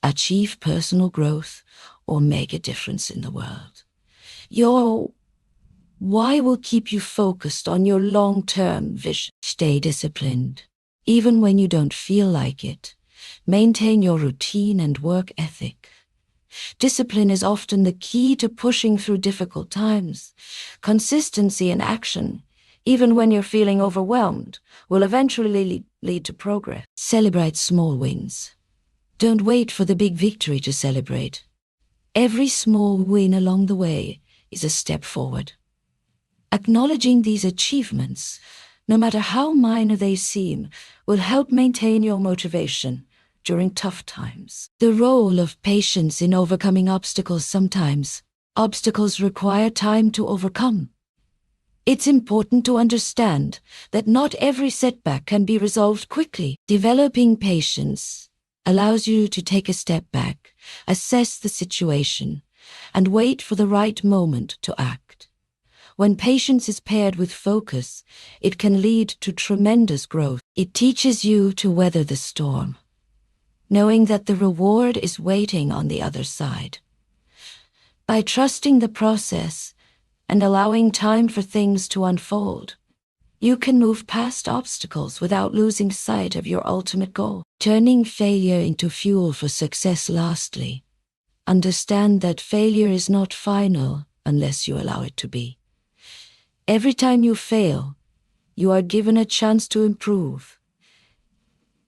S1: achieve personal growth, or make a difference in the world. Your why will keep you focused on your long-term vision. Stay disciplined. Even when you don't feel like it, maintain your routine and work ethic. Discipline is often the key to pushing through difficult times. Consistency in action, even when you're feeling overwhelmed, will eventually lead to progress. Celebrate small wins. Don't wait for the big victory to celebrate. Every small win along the way is a step forward. Acknowledging these achievements, no matter how minor they seem, will help maintain your motivation during tough times. The role of patience in overcoming obstacles. Sometimes, obstacles require time to overcome. It's important to understand that not every setback can be resolved quickly. Developing patience allows you to take a step back, assess the situation, and wait for the right moment to act. When patience is paired with focus, it can lead to tremendous growth. It teaches you to weather the storm, knowing that the reward is waiting on the other side. By trusting the process and allowing time for things to unfold, you can move past obstacles without losing sight of your ultimate goal. Turning failure into fuel for success. Lastly, understand that failure is not final unless you allow it to be. Every time you fail, you are given a chance to improve.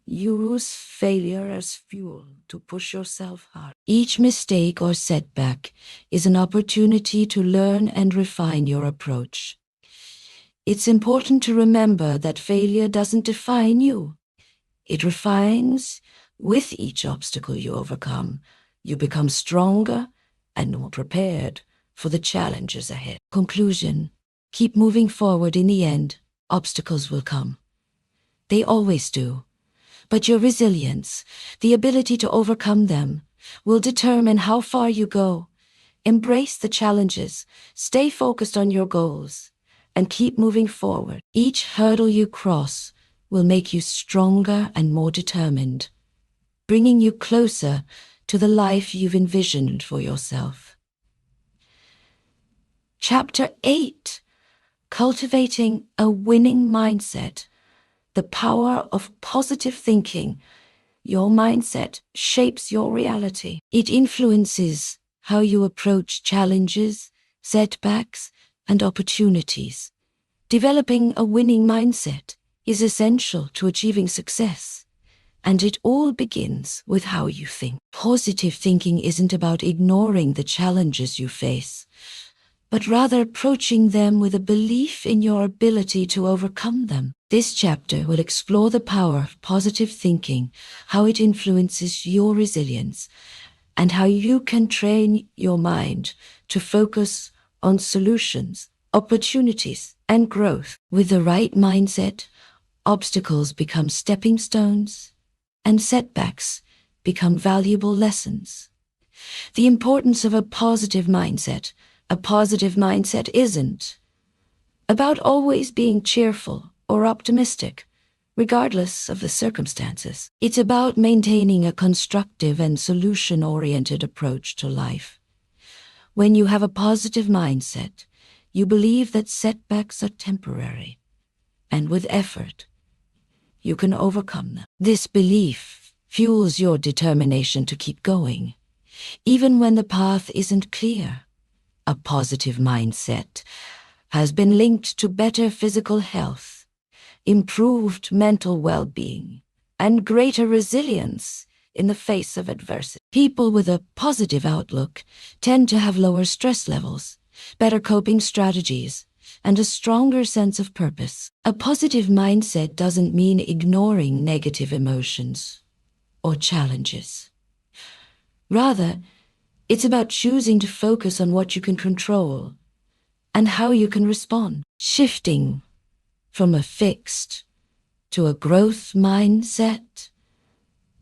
S1: Use failure as fuel to push yourself hard. Each mistake or setback is an opportunity to learn and refine your approach. It's important to remember that failure doesn't define you. It refines. With each obstacle you overcome, you become stronger and more prepared for the challenges ahead. Conclusion: keep moving forward. In the end, obstacles will come. They always do. But your resilience, the ability to overcome them, will determine how far you go. Embrace the challenges, stay focused on your goals, and keep moving forward. Each hurdle you cross will make you stronger and more determined, bringing you closer to the life you've envisioned for yourself. Chapter 8: Cultivating a Winning Mindset. The power of positive thinking. Your mindset shapes your reality. It influences how you approach challenges, setbacks, and opportunities. Developing a winning mindset is essential to achieving success. And it all begins with how you think. Positive thinking isn't about ignoring the challenges you face, but rather approaching them with a belief in your ability to overcome them. This chapter will explore the power of positive thinking, how it influences your resilience, and how you can train your mind to focus on solutions, opportunities, and growth. With the right mindset, obstacles become stepping stones, and setbacks become valuable lessons. The importance of a positive mindset. A positive mindset isn't about always being cheerful or optimistic, regardless of the circumstances. It's about maintaining a constructive and solution-oriented approach to life. When you have a positive mindset, you believe that setbacks are temporary, and with effort, you can overcome them. This belief fuels your determination to keep going, even when the path isn't clear. A positive mindset has been linked to better physical health, improved mental well-being, and greater resilience in the face of adversity. People with a positive outlook tend to have lower stress levels, better coping strategies, and a stronger sense of purpose. A positive mindset doesn't mean ignoring negative emotions or challenges. Rather, it's about choosing to focus on what you can control and how you can respond. Shifting from a fixed to a growth mindset.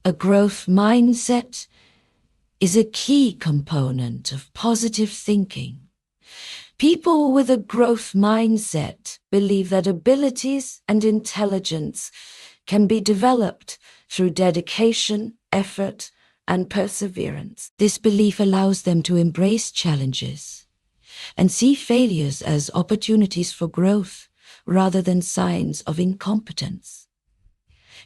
S1: A growth mindset is a key component of positive thinking. People with a growth mindset believe that abilities and intelligence can be developed through dedication, effort, and perseverance. This belief allows them to embrace challenges and see failures as opportunities for growth rather than signs of incompetence.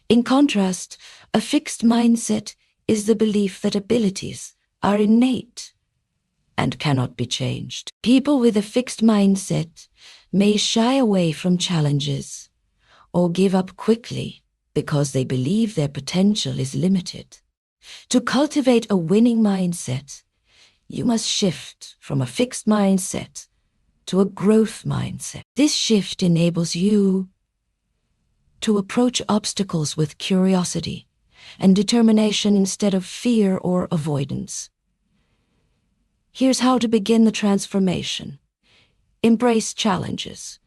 S1: In contrast, a fixed mindset is the belief that abilities are innate and cannot be changed. People with a fixed mindset may shy away from challenges or give up quickly because they believe their potential is limited. To cultivate a winning mindset, you must shift from a fixed mindset to a growth mindset. This shift enables you to approach obstacles with curiosity and determination instead of fear or avoidance. Here's how to begin the transformation. Embrace challenges.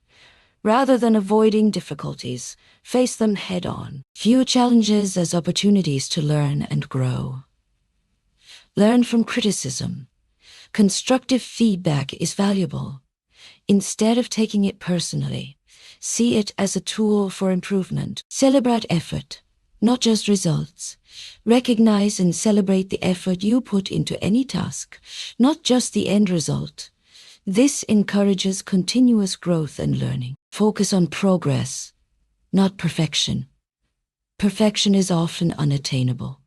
S1: Rather than avoiding difficulties, face them head-on. View challenges as opportunities to learn and grow. Learn from criticism. Constructive feedback is valuable. Instead of taking it personally, see it as a tool for improvement. Celebrate effort, not just results. Recognize and celebrate the effort you put into any task, not just the end result. This encourages continuous growth and learning. Focus on progress, not perfection. Perfection is often unattainable,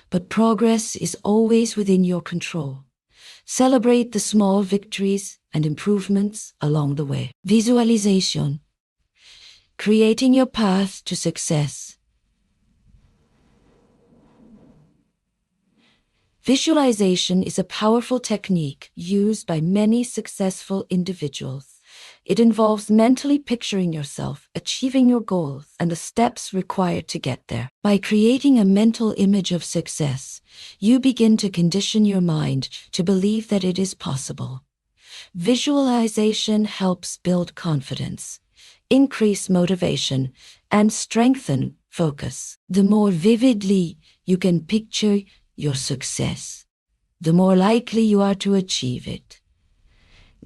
S1: but progress is always within your control. Celebrate the small victories and improvements along the way. Visualization. Creating your path to success. Visualization is a powerful technique used by many successful individuals. It involves mentally picturing yourself achieving your goals and the steps required to get there. By creating a mental image of success, you begin to condition your mind to believe that it is possible. Visualization helps build confidence, increase motivation, and strengthen focus. The more vividly you can picture your success, the more likely you are to achieve it.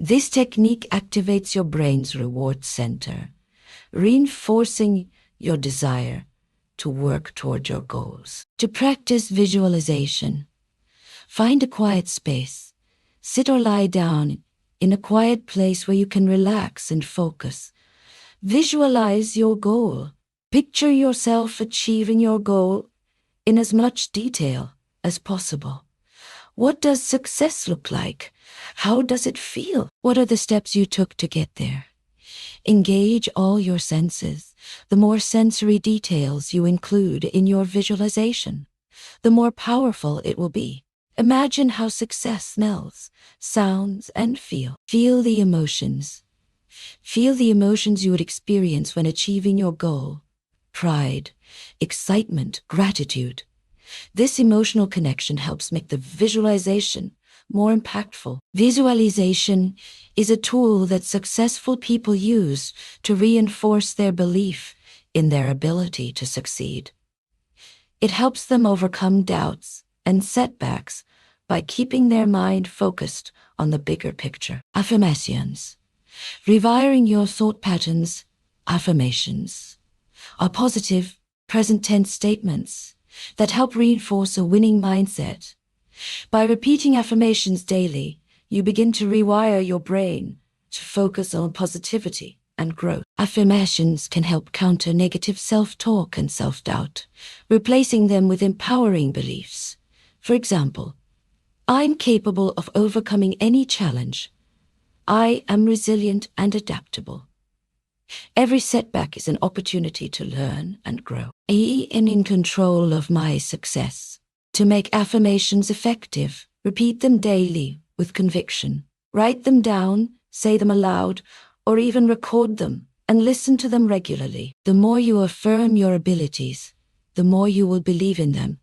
S1: This technique activates your brain's reward center, reinforcing your desire to work toward your goals. To practice visualization, find a quiet space. Sit or lie down in a quiet place where you can relax and focus. Visualize your goal. Picture yourself achieving your goal in as much detail as possible. What does success look like? How does it feel? What are the steps you took to get there? Engage all your senses. The more sensory details you include in your visualization, the more powerful it will be. Imagine how success smells, sounds, and feel. Feel the emotions. Feel the emotions you would experience when achieving your goal. Pride, excitement, gratitude. This emotional connection helps make the visualization more impactful. Visualization is a tool that successful people use to reinforce their belief in their ability to succeed. It helps them overcome doubts and setbacks by keeping their mind focused on the bigger picture. Affirmations. Rewiring your thought patterns, affirmations, are positive, present tense statements that help reinforce a winning mindset. By repeating affirmations daily, you begin to rewire your brain to focus on positivity and growth. Affirmations can help counter negative self-talk and self-doubt, replacing them with empowering beliefs. For example, I'm capable of overcoming any challenge. I am resilient and adaptable. Every setback is an opportunity to learn and grow. I am in control of my success. To make affirmations effective, repeat them daily with conviction. Write them down, say them aloud, or even record them and listen to them regularly. The more you affirm your abilities, the more you will believe in them.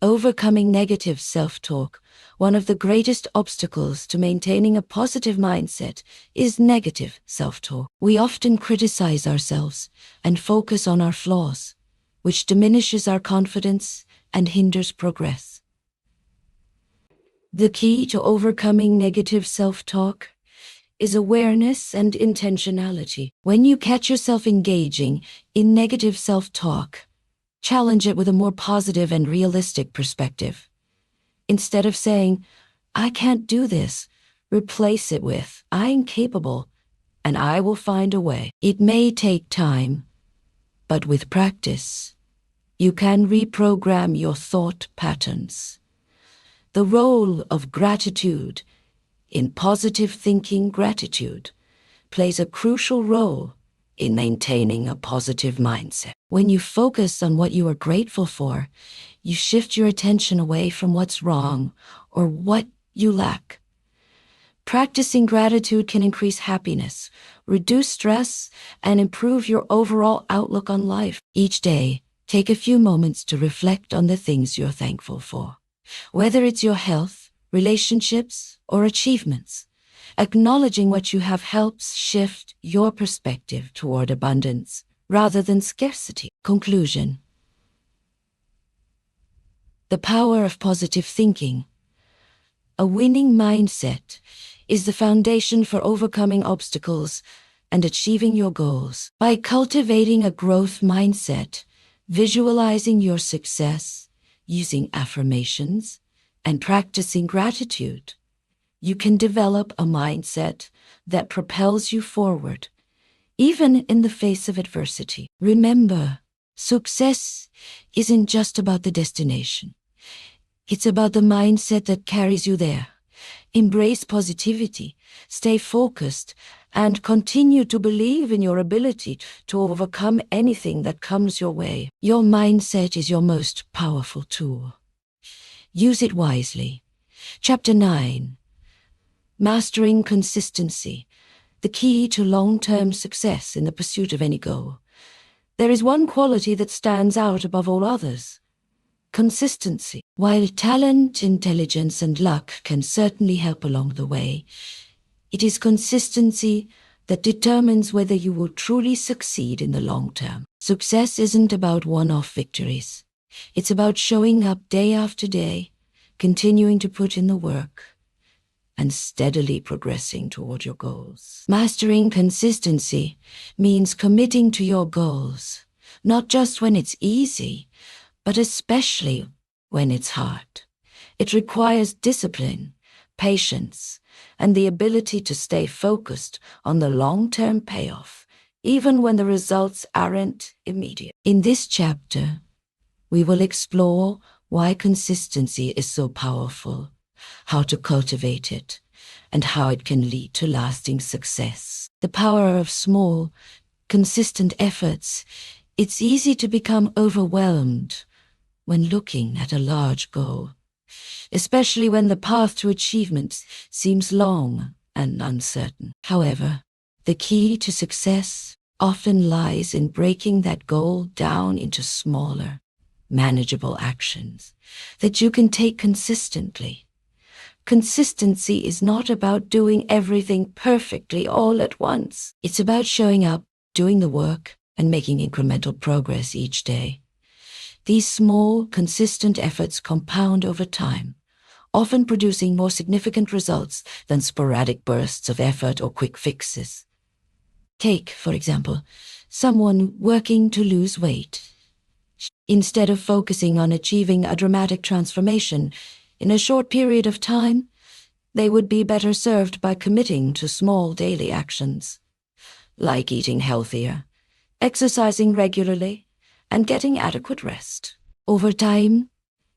S1: Overcoming negative self-talk, one of the greatest obstacles to maintaining a positive mindset is negative self-talk. We often criticize ourselves and focus on our flaws, which diminishes our confidence and hinders progress. The key to overcoming negative self-talk is awareness and intentionality. When you catch yourself engaging in negative self-talk, challenge it with a more positive and realistic perspective. Instead of saying, I can't do this, replace it with, I'm capable, and I will find a way. It may take time, but with practice, you can reprogram your thought patterns. The role of gratitude in positive thinking. Gratitude plays a crucial role in maintaining a positive mindset. When you focus on what you are grateful for, you shift your attention away from what's wrong or what you lack. Practicing gratitude can increase happiness, reduce stress, and improve your overall outlook on life. Each day, take a few moments to reflect on the things you're thankful for. Whether it's your health, relationships, or achievements, acknowledging what you have helps shift your perspective toward abundance rather than scarcity. Conclusion. The power of positive thinking. A winning mindset is the foundation for overcoming obstacles and achieving your goals. By cultivating a growth mindset, visualizing your success, using affirmations, and practicing gratitude, you can develop a mindset that propels you forward, even in the face of adversity. Remember, success isn't just about the destination. It's about the mindset that carries you there. Embrace positivity, stay focused, and continue to believe in your ability to overcome anything that comes your way. Your mindset is your most powerful tool. Use it wisely. Chapter 9. Mastering consistency. the key to long-term success in the pursuit of any goal. There is one quality that stands out above all others: consistency. While talent, intelligence, and luck can certainly help along the way, it is consistency that determines whether you will truly succeed in the long term. Success isn't about one-off victories. It's about showing up day after day, continuing to put in the work, and steadily progressing toward your goals. Mastering consistency means committing to your goals, not just when it's easy, but especially when it's hard. It requires discipline, patience, and the ability to stay focused on the long-term payoff, even when the results aren't immediate. In this chapter, we will explore why consistency is so powerful, how to cultivate it, and how it can lead to lasting success. The power of small, consistent efforts. It's easy to become overwhelmed when looking at a large goal, especially when the path to achievement seems long and uncertain. However, the key to success often lies in breaking that goal down into smaller, manageable actions that you can take consistently. Consistency is not about doing everything perfectly all at once. It's about showing up, doing the work, and making incremental progress each day. These small, consistent efforts compound over time, often producing more significant results than sporadic bursts of effort or quick fixes. Take, for example, someone working to lose weight. Instead of focusing on achieving a dramatic transformation in a short period of time, they would be better served by committing to small daily actions, like eating healthier, exercising regularly, and getting adequate rest. Over time,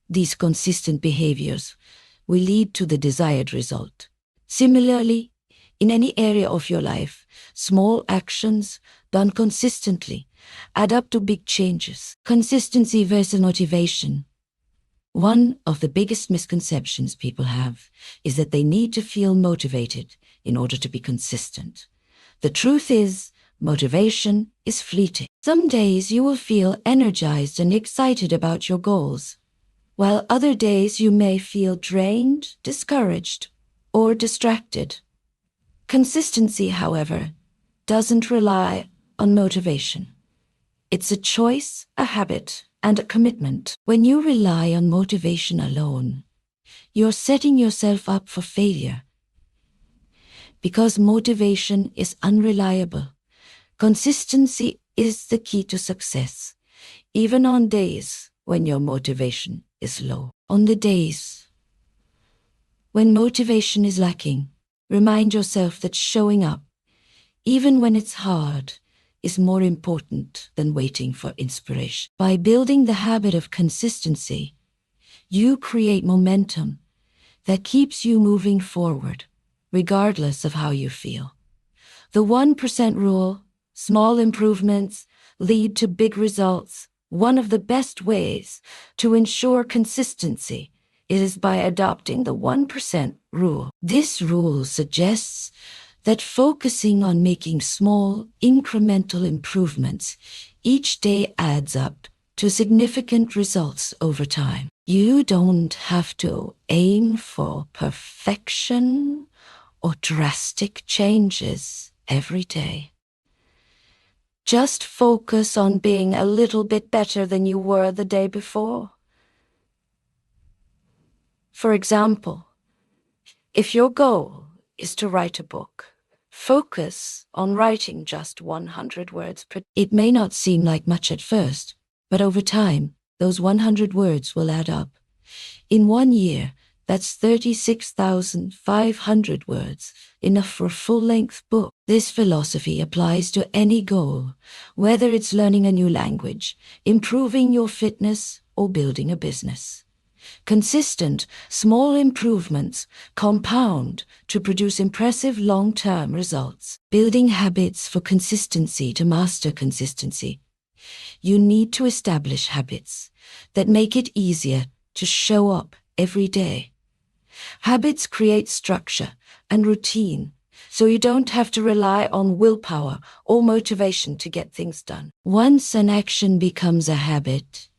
S1: these consistent behaviors will lead to the desired result. Similarly, in any area of your life, small actions done consistently add up to big changes. Consistency versus motivation. One of the biggest misconceptions people have is that they need to feel motivated in order to be consistent. The truth is, motivation is fleeting. Some days you will feel energized and excited about your goals, while other days you may feel drained, discouraged, or distracted. Consistency, however, doesn't rely on motivation. It's a choice, a habit, and a commitment. When you rely on motivation alone, you're setting yourself up for failure. Because motivation is unreliable, consistency is the key to success, even on days when your motivation is low. On the days when motivation is lacking, remind yourself that showing up, even when it's hard, is more important than waiting for inspiration. By building the habit of consistency, you create momentum that keeps you moving forward, regardless of how you feel. The 1% rule, small improvements lead to big results. One of the best ways to ensure consistency is by adopting the 1% rule. This rule suggests that focusing on making small, incremental improvements each day adds up to significant results over time. You don't have to aim for perfection or drastic changes every day. Just focus on being a little bit better than you were the day before. For example, if your goal is to write a book, focus on writing just 100 words per day. It may not seem like much at first, but over time, those 100 words will add up. In 1 year, that's 36,500 words, enough for a full-length book. This philosophy applies to any goal, whether it's learning a new language, improving your fitness, or building a business. Consistent, small improvements compound to produce impressive long-term results. Building habits for consistency to master consistency. You need to establish habits that make it easier to show up every day. Habits create structure and routine so you don't have to rely on willpower or motivation to get things done. Once an action becomes a habit,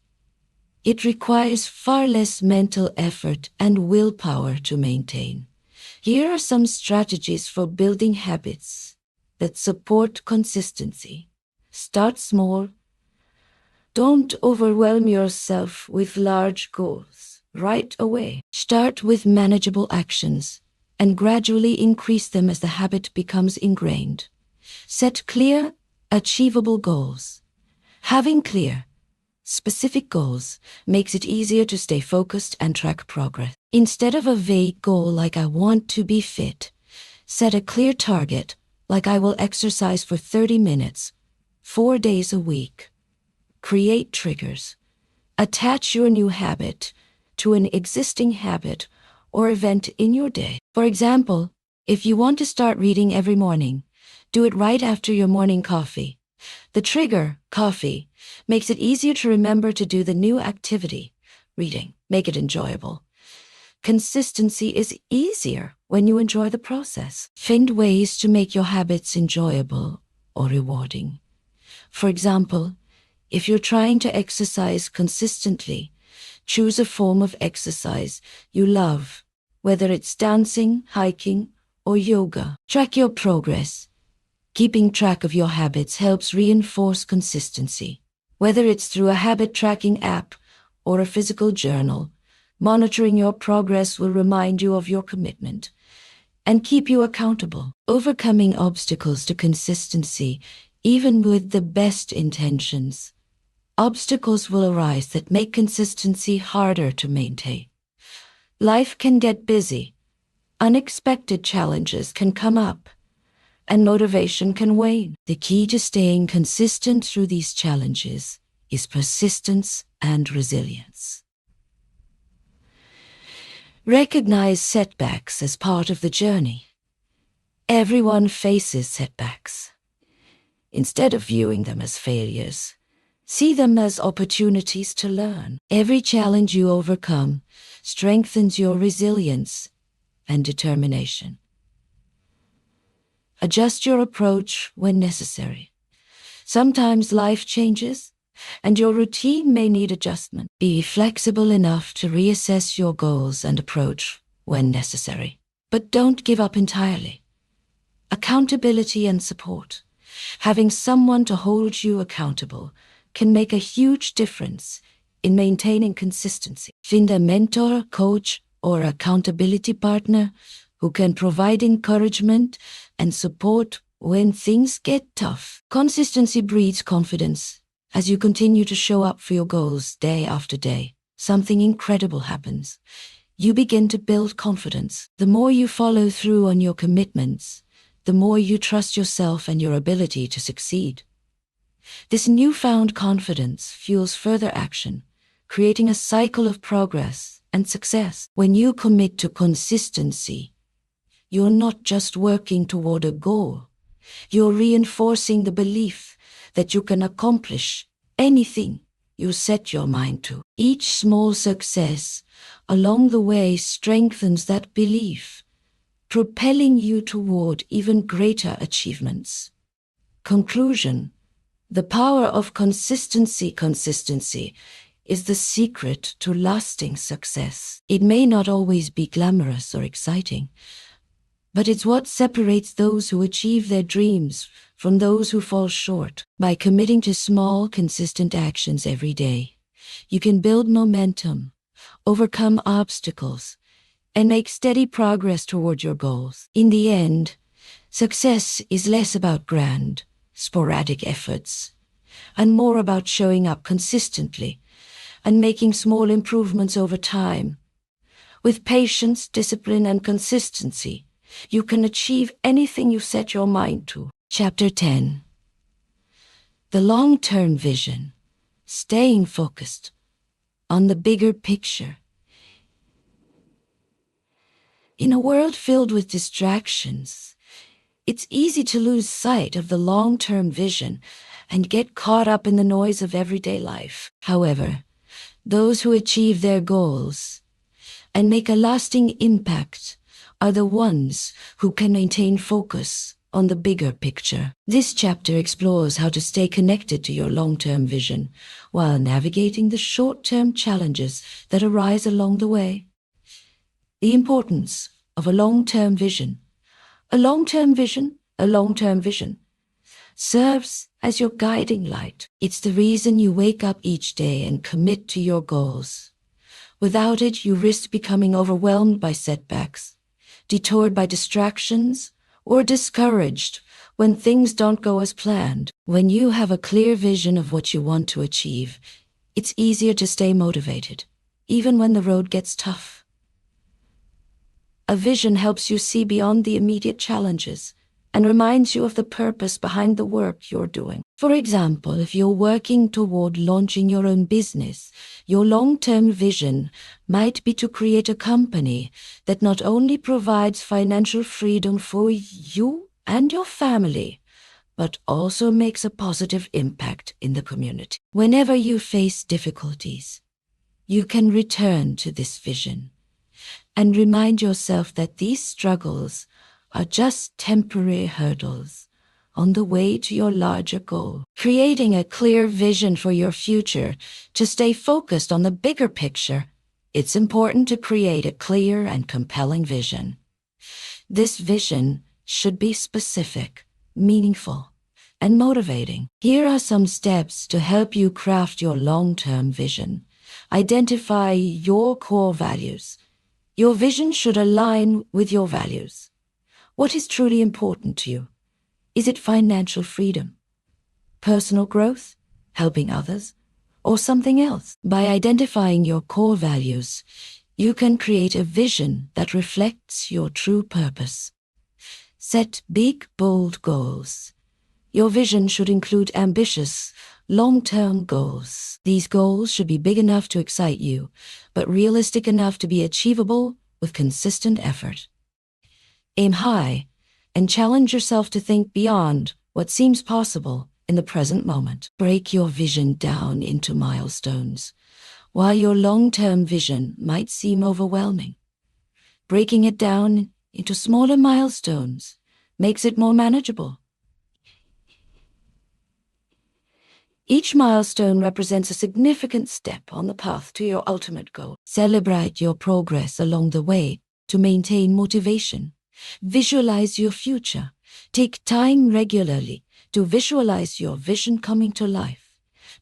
S1: it requires far less mental effort and willpower to maintain. Here are some strategies for building habits that support consistency. Start small. Don't overwhelm yourself with large goals right away. Start with manageable actions and gradually increase them as the habit becomes ingrained. Set clear, achievable goals. Having clear, specific goals makes it easier to stay focused and track progress. Instead of a vague goal like I want to be fit, set a clear target like I will exercise for 30 minutes, 4 days a week. Create triggers. Attach your new habit to an existing habit or event in your day. For example, if you want to start reading every morning, do it right after your morning coffee. The trigger, coffee, makes it easier to remember to do the new activity, reading. Make it enjoyable. Consistency is easier when you enjoy the process. Find ways to make your habits enjoyable or rewarding. For example, if you're trying to exercise consistently, choose a form of exercise you love, whether it's dancing, hiking, or yoga. Track your progress. Keeping track of your habits helps reinforce consistency. Whether it's through a habit tracking app or a physical journal, monitoring your progress will remind you of your commitment and keep you accountable. Overcoming obstacles to consistency, even with the best intentions. Obstacles will arise that make consistency harder to maintain. Life can get busy. Unexpected challenges can come up, and motivation can wane. The key to staying consistent through these challenges is persistence and resilience. Recognize setbacks as part of the journey. Everyone faces setbacks. Instead of viewing them as failures, see them as opportunities to learn. Every challenge you overcome strengthens your resilience and determination. Adjust your approach when necessary. Sometimes life changes, and your routine may need adjustment. Be flexible enough to reassess your goals and approach when necessary. But don't give up entirely. Accountability and support. Having someone to hold you accountable can make a huge difference in maintaining consistency. Find a mentor, coach, or accountability partner who can provide encouragement and support when things get tough. Consistency breeds confidence. As you continue to show up for your goals day after day, something incredible happens. You begin to build confidence. The more you follow through on your commitments, the more you trust yourself and your ability to succeed. This newfound confidence fuels further action, creating a cycle of progress and success. When you commit to consistency, you're not just working toward a goal. You're reinforcing the belief that you can accomplish anything you set your mind to. Each small success along the way strengthens that belief, propelling you toward even greater achievements. Conclusion: the power of consistency. Consistency is the secret to lasting success. It may not always be glamorous or exciting, but it's what separates those who achieve their dreams from those who fall short. By committing to small, consistent actions every day, you can build momentum, overcome obstacles, and make steady progress toward your goals. In the end, success is less about grand, sporadic efforts, and more about showing up consistently and making small improvements over time. With patience, discipline, and consistency, you can achieve anything you set your mind to. Chapter 10. The long-term vision. Staying focused on the bigger picture. In a world filled with distractions, it's easy to lose sight of the long-term vision and get caught up in the noise of everyday life. However, those who achieve their goals and make a lasting impact are the ones who can maintain focus on the bigger picture. This chapter explores how to stay connected to your long-term vision while navigating the short-term challenges that arise along the way. The importance of a long-term vision. A long-term vision serves as your guiding light. It's the reason you wake up each day and commit to your goals. Without it, you risk becoming overwhelmed by setbacks, detoured by distractions, or discouraged when things don't go as planned. When you have a clear vision of what you want to achieve, it's easier to stay motivated, even when the road gets tough. A vision helps you see beyond the immediate challenges and reminds you of the purpose behind the work you're doing. For example, if you're working toward launching your own business, your long-term vision might be to create a company that not only provides financial freedom for you and your family, but also makes a positive impact in the community. Whenever you face difficulties, you can return to this vision and remind yourself that these struggles are just temporary hurdles on the way to your larger goal. Creating a clear vision for your future to stay focused on the bigger picture, it's important to create a clear and compelling vision. This vision should be specific, meaningful, and motivating. Here are some steps to help you craft your long-term vision. Identify your core values. Your vision should align with your values. What is truly important to you? Is it financial freedom, personal growth, helping others, or something else? By identifying your core values, you can create a vision that reflects your true purpose. Set big, bold goals. Your vision should include ambitious, long-term goals. These goals should be big enough to excite you, but realistic enough to be achievable with consistent effort. Aim high and challenge yourself to think beyond what seems possible in the present moment. Break your vision down into milestones. While your long-term vision might seem overwhelming, breaking it down into smaller milestones makes it more manageable. Each milestone represents a significant step on the path to your ultimate goal. Celebrate your progress along the way to maintain motivation. Visualize your future. Take time regularly to visualize your vision coming to life.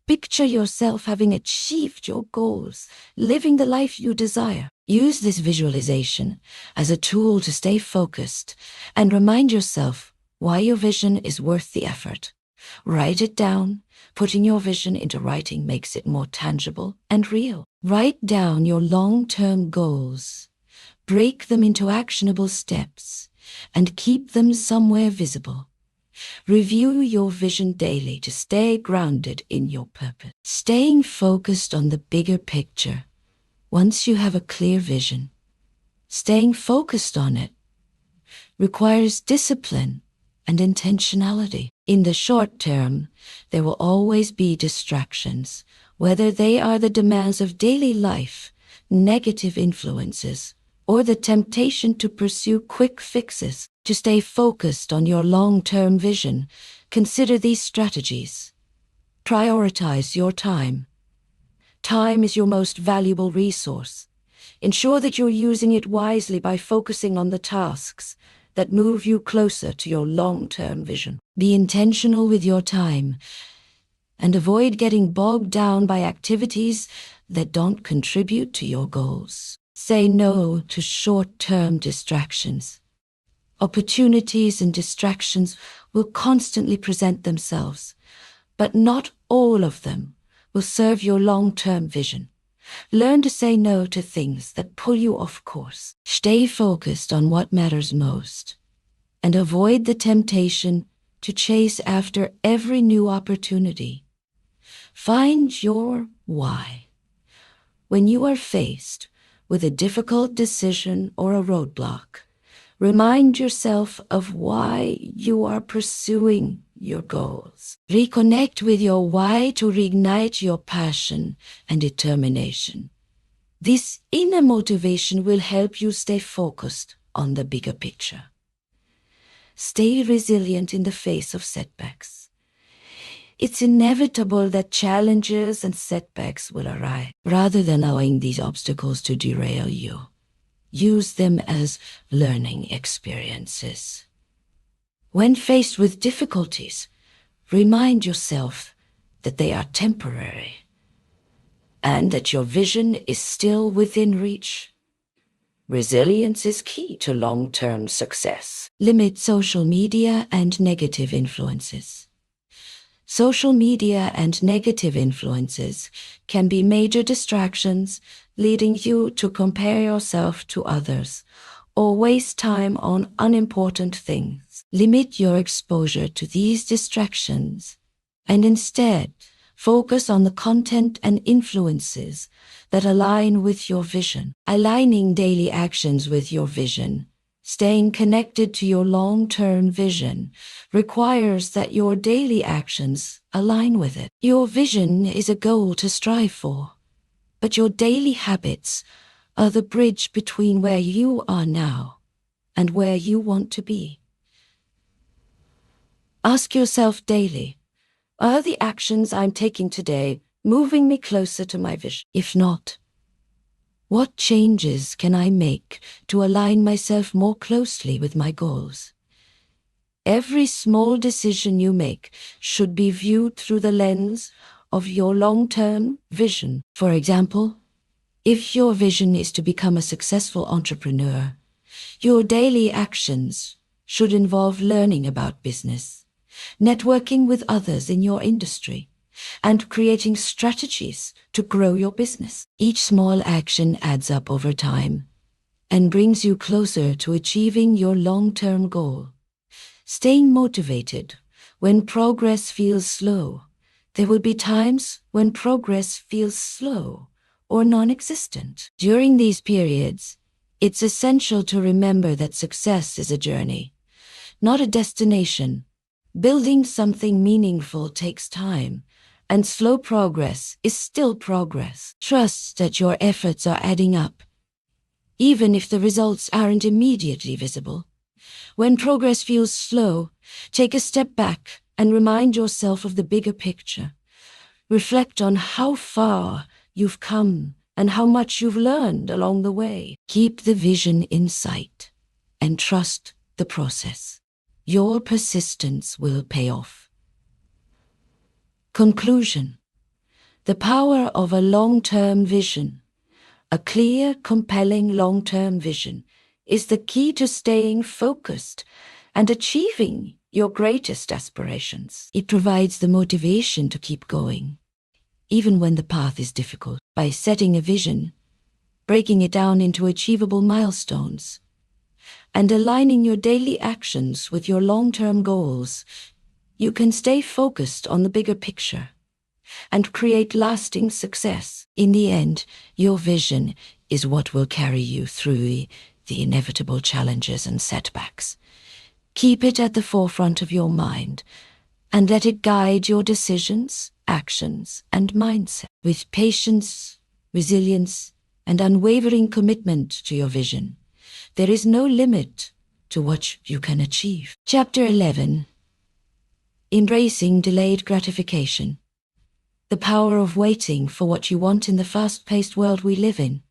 S1: Picture yourself having achieved your goals, living the life you desire. Use this visualization as a tool to stay focused and remind yourself why your vision is worth the effort. Write it down. Putting your vision into writing makes it more tangible and real. Write down your long-term goals. Break them into actionable steps and keep them somewhere visible. Review your vision daily to stay grounded in your purpose. Staying focused on the bigger picture. Once you have a clear vision, staying focused on it requires discipline and intentionality. In the short term, there will always be distractions, whether they are the demands of daily life, negative influences, or the temptation to pursue quick fixes. To stay focused on your long-term vision, consider these strategies. Prioritize your time. Time is your most valuable resource. Ensure that you're using it wisely by focusing on the tasks that move you closer to your long-term vision. Be intentional with your time and avoid getting bogged down by activities that don't contribute to your goals. Say no to short-term distractions. Opportunities and distractions will constantly present themselves, but not all of them will serve your long-term vision. Learn to say no to things that pull you off course. Stay focused on what matters most, and avoid the temptation to chase after every new opportunity. Find your why. When you are faced with a difficult decision or a roadblock, remind yourself of why you are pursuing your goals. Reconnect with your why to reignite your passion and determination. This inner motivation will help you stay focused on the bigger picture. Stay resilient in the face of setbacks. It's inevitable that challenges and setbacks will arise. Rather than allowing these obstacles to derail you, use them as learning experiences. When faced with difficulties, remind yourself that they are temporary and that your vision is still within reach. Resilience is key to long-term success. Limit social media and negative influences. Social media and negative influences can be major distractions, leading you to compare yourself to others or waste time on unimportant things. Limit your exposure to these distractions and instead focus on the content and influences that align with your vision. Aligning daily actions with your vision, staying connected to your long-term vision, requires that your daily actions align with it. Your vision is a goal to strive for, but your daily habits are the bridge between where you are now and where you want to be. Ask yourself daily, are the actions I'm taking today moving me closer to my vision? If not, what changes can I make to align myself more closely with my goals? Every small decision you make should be viewed through the lens of your long-term vision. For example, if your vision is to become a successful entrepreneur, your daily actions should involve learning about business, networking with others in your industry, and creating strategies to grow your business. Each small action adds up over time and brings you closer to achieving your long-term goal. Staying motivated when progress feels slow. There will be times when progress feels slow or non-existent. During these periods, it's essential to remember that success is a journey, not a destination. Building something meaningful takes time, and slow progress is still progress. Trust that your efforts are adding up, even if the results aren't immediately visible. When progress feels slow, take a step back and remind yourself of the bigger picture. Reflect on how far you've come and how much you've learned along the way. Keep the vision in sight and trust the process. Your persistence will pay off. Conclusion. The power of a long-term vision. A clear, compelling long-term vision is the key to staying focused and achieving your greatest aspirations. It provides the motivation to keep going, even when the path is difficult. By setting a vision, breaking it down into achievable milestones, and aligning your daily actions with your long-term goals, you can stay focused on the bigger picture and create lasting success. In the end, your vision is what will carry you through the inevitable challenges and setbacks. Keep it at the forefront of your mind and let it guide your decisions, actions, and mindset. With patience, resilience, and unwavering commitment to your vision, there is no limit to what you can achieve. Chapter 11. Embracing Delayed Gratification. The power of waiting for what you want in the fast-paced world we live in.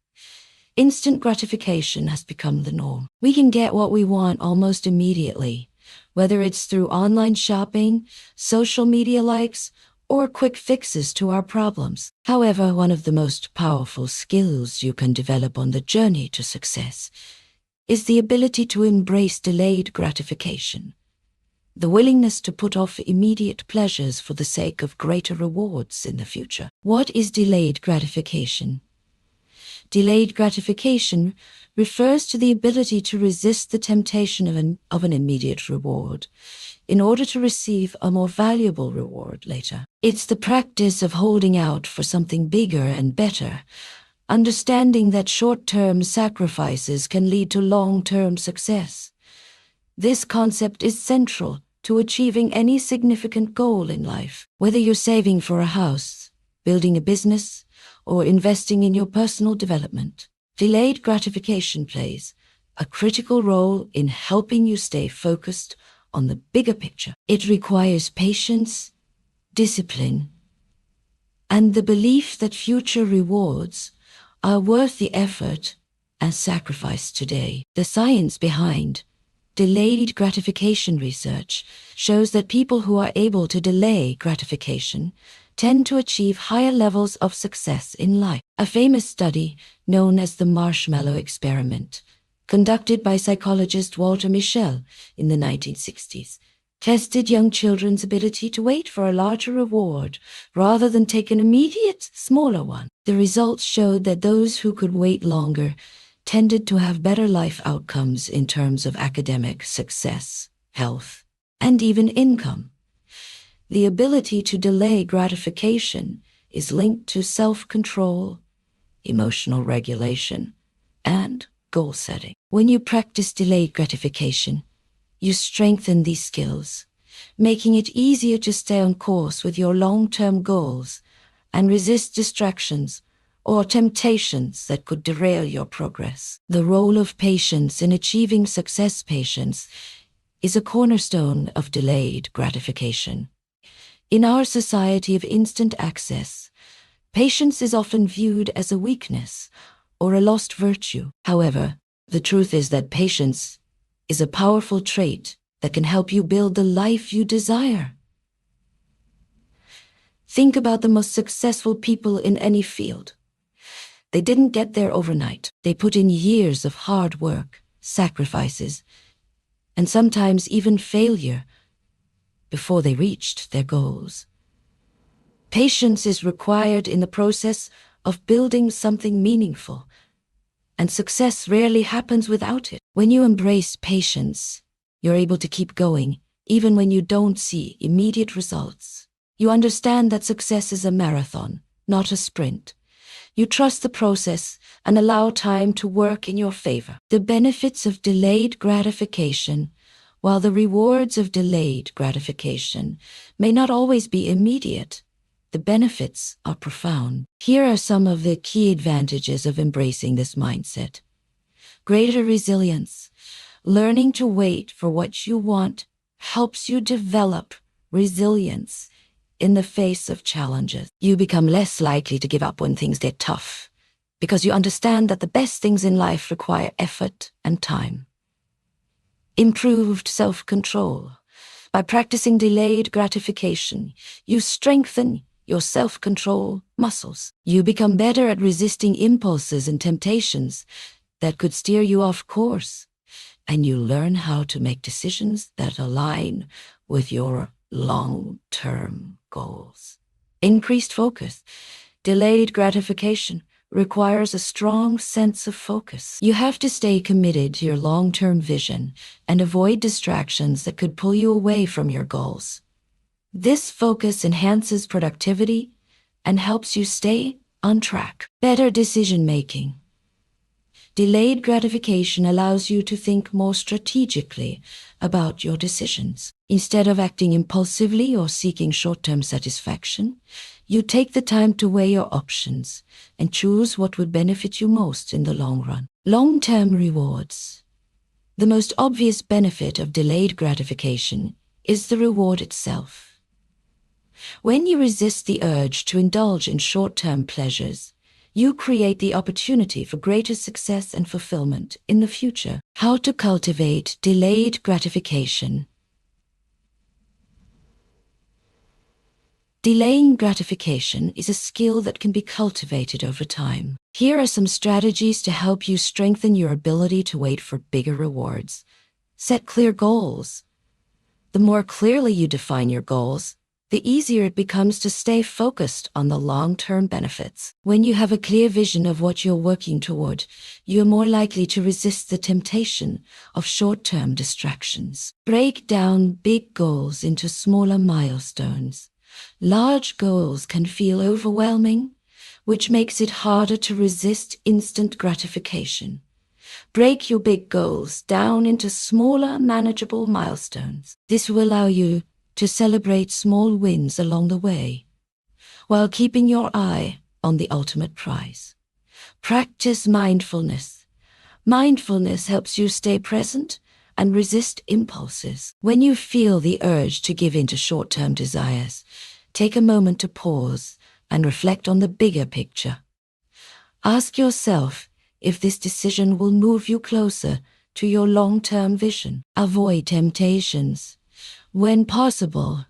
S1: Instant gratification has become the norm. We can get what we want almost immediately, whether it's through online shopping, social media likes, or quick fixes to our problems. However, one of the most powerful skills you can develop on the journey to success is the ability to embrace delayed gratification, the willingness to put off immediate pleasures for the sake of greater rewards in the future. What is delayed gratification? Delayed gratification refers to the ability to resist the temptation of an immediate reward in order to receive a more valuable reward later. It's the practice of holding out for something bigger and better, understanding that short-term sacrifices can lead to long-term success. This concept is central to achieving any significant goal in life. Whether you're saving for a house, building a business, or investing in your personal development, delayed gratification plays a critical role in helping you stay focused on the bigger picture. It requires patience, discipline, and the belief that future rewards are worth the effort and sacrifice today. The science behind delayed gratification research shows that people who are able to delay gratification tend to achieve higher levels of success in life. A famous study, known as the marshmallow experiment, conducted by psychologist Walter Mischel in the 1960s, tested young children's ability to wait for a larger reward rather than take an immediate, smaller one. The results showed that those who could wait longer tended to have better life outcomes in terms of academic success, health, and even income. The ability to delay gratification is linked to self-control, emotional regulation, and goal setting. When you practice delayed gratification, you strengthen these skills, making it easier to stay on course with your long-term goals and resist distractions or temptations that could derail your progress. The role of patience in achieving success. Patience is a cornerstone of delayed gratification. In our society of instant access, patience is often viewed as a weakness or a lost virtue. However, the truth is that patience is a powerful trait that can help you build the life you desire. Think about the most successful people in any field. They didn't get there overnight. They put in years of hard work, sacrifices, and sometimes even failure before they reached their goals. Patience is required in the process of building something meaningful, and success rarely happens without it. When you embrace patience, you're able to keep going, even when you don't see immediate results. You understand that success is a marathon, not a sprint. You trust the process and allow time to work in your favor. The benefits of delayed gratification, while the rewards of delayed gratification may not always be immediate, the benefits are profound. Here are some of the key advantages of embracing this mindset. Greater resilience. Learning to wait for what you want helps you develop resilience in the face of challenges. You become less likely to give up when things get tough, because you understand that the best things in life require effort and time. Improved self-control. By practicing delayed gratification, you strengthen your self-control muscles. You become better at resisting impulses and temptations that could steer you off course, and you learn how to make decisions that align with your long-term goals. Increased focus. Delayed gratification requires a strong sense of focus. You have to stay committed to your long-term vision and avoid distractions that could pull you away from your goals. This focus enhances productivity and helps you stay on track. Better decision-making. Delayed gratification allows you to think more strategically about your decisions. Instead of acting impulsively or seeking short-term satisfaction, you take the time to weigh your options and choose what would benefit you most in the long run. Long-term rewards. The most obvious benefit of delayed gratification is the reward itself. When you resist the urge to indulge in short-term pleasures, you create the opportunity for greater success and fulfillment in the future. How to cultivate delayed gratification. Delaying gratification is a skill that can be cultivated over time. Here are some strategies to help you strengthen your ability to wait for bigger rewards. Set clear goals. The more clearly you define your goals, the easier it becomes to stay focused on the long-term benefits. When you have a clear vision of what you're working toward, you're more likely to resist the temptation of short-term distractions. Break down big goals into smaller milestones. Large goals can feel overwhelming, which makes it harder to resist instant gratification. Break your big goals down into smaller, manageable milestones. This will allow you to celebrate small wins along the way, while keeping your eye on the ultimate prize. Practice mindfulness. Mindfulness helps you stay present and resist impulses. When you feel the urge to give in to short-term desires, take a moment to pause and reflect on the bigger picture. Ask yourself if this decision will move you closer to your long-term vision. Avoid temptations. When possible,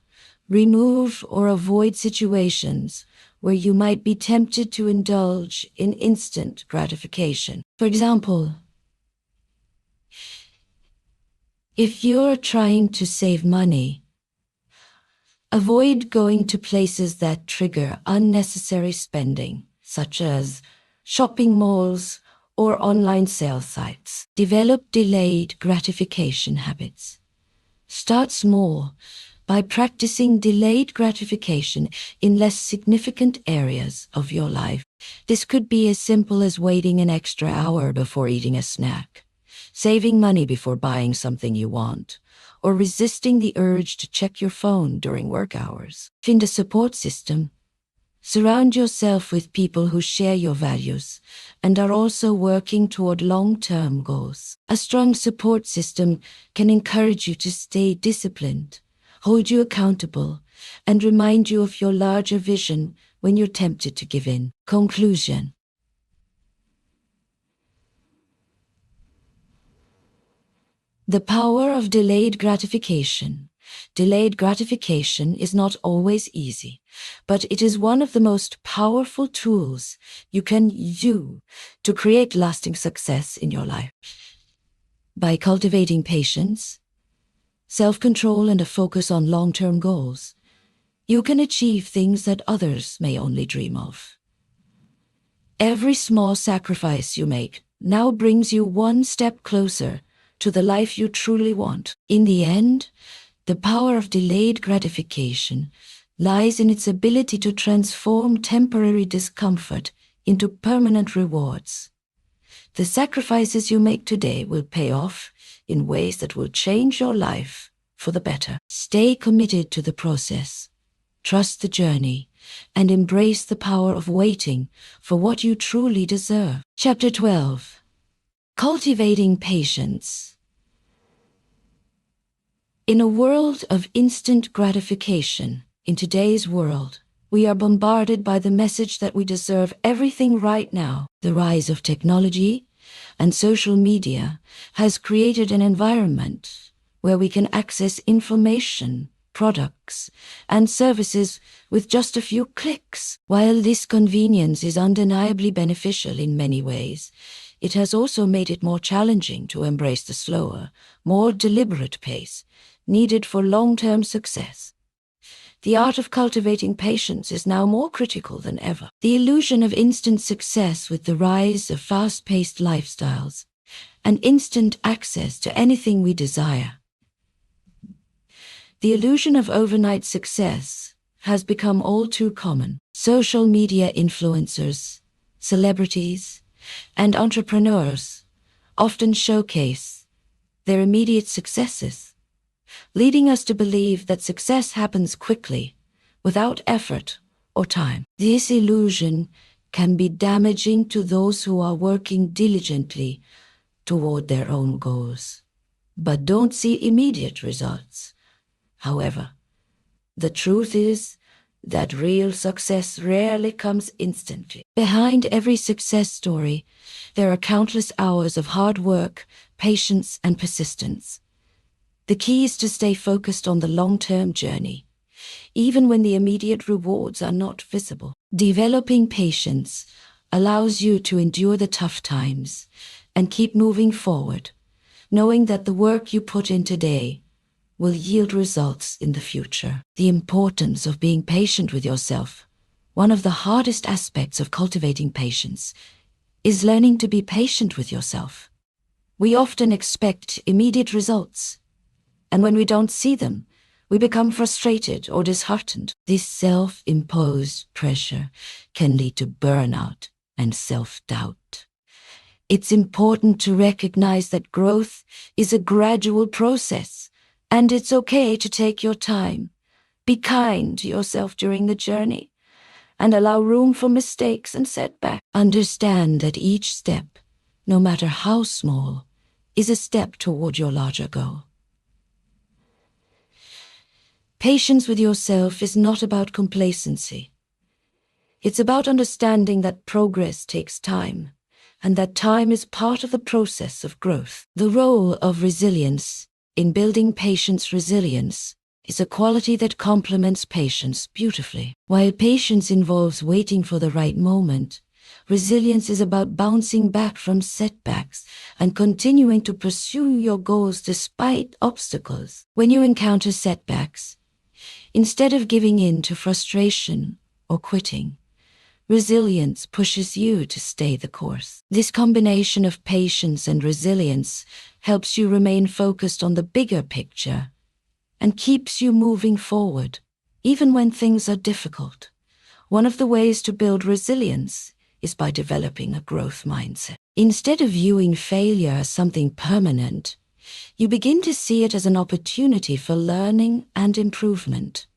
S1: remove or avoid situations where you might be tempted to indulge in instant gratification. For example, if you're trying to save money, avoid going to places that trigger unnecessary spending, such as shopping malls or online sale sites. Develop delayed gratification habits. Start small by practicing delayed gratification in less significant areas of your life. This could be as simple as waiting an extra hour before eating a snack, saving money before buying something you want, or resisting the urge to check your phone during work hours. Find a support system. Surround yourself with people who share your values and are also working toward long-term goals. A strong support system can encourage you to stay disciplined, hold you accountable, and remind you of your larger vision when you're tempted to give in. Conclusion. The power of delayed gratification. Delayed gratification is not always easy, but it is one of the most powerful tools you can use to create lasting success in your life. By cultivating patience, self-control, and a focus on long-term goals, you can achieve things that others may only dream of. Every small sacrifice you make now brings you one step closer to the life you truly want. In the end, the power of delayed gratification lies in its ability to transform temporary discomfort into permanent rewards. The sacrifices you make today will pay off in ways that will change your life for the better. Stay committed to the process, trust the journey, and embrace the power of waiting for what you truly deserve. Chapter 12. Cultivating Patience. In a world of instant gratification, in today's world, we are bombarded by the message that we deserve everything right now. The rise of technology and social media has created an environment where we can access information, products, and services with just a few clicks. While this convenience is undeniably beneficial in many ways, it has also made it more challenging to embrace the slower, more deliberate pace needed for long-term success. The art of cultivating patience is now more critical than ever. The illusion of instant success with the rise of fast-paced lifestyles and instant access to anything we desire. The illusion of overnight success has become all too common. Social media influencers, celebrities, and entrepreneurs often showcase their immediate successes, leading us to believe that success happens quickly, without effort or time. This illusion can be damaging to those who are working diligently toward their own goals, but don't see immediate results. However, the truth is that real success rarely comes instantly. Behind every success story, there are countless hours of hard work, patience, and persistence. The key is to stay focused on the long-term journey, even when the immediate rewards are not visible. Developing patience allows you to endure the tough times and keep moving forward, knowing that the work you put in today will yield results in the future. The importance of being patient with yourself. One of the hardest aspects of cultivating patience is learning to be patient with yourself. We often expect immediate results, and when we don't see them, we become frustrated or disheartened. This self-imposed pressure can lead to burnout and self-doubt. It's important to recognize that growth is a gradual process, and it's okay to take your time. Be kind to yourself during the journey, and allow room for mistakes and setbacks. Understand that each step, no matter how small, is a step toward your larger goal. Patience with yourself is not about complacency. It's about understanding that progress takes time, and that time is part of the process of growth. The role of resilience in building patience resilience is a quality that complements patience beautifully. While patience involves waiting for the right moment, resilience is about bouncing back from setbacks and continuing to pursue your goals despite obstacles. When you encounter setbacks, instead of giving in to frustration or quitting, resilience pushes you to stay the course. This combination of patience and resilience helps you remain focused on the bigger picture and keeps you moving forward, even when things are difficult. One of the ways to build resilience is by developing a growth mindset. Instead of viewing failure as something permanent, you begin to see it as an opportunity for learning and improvement.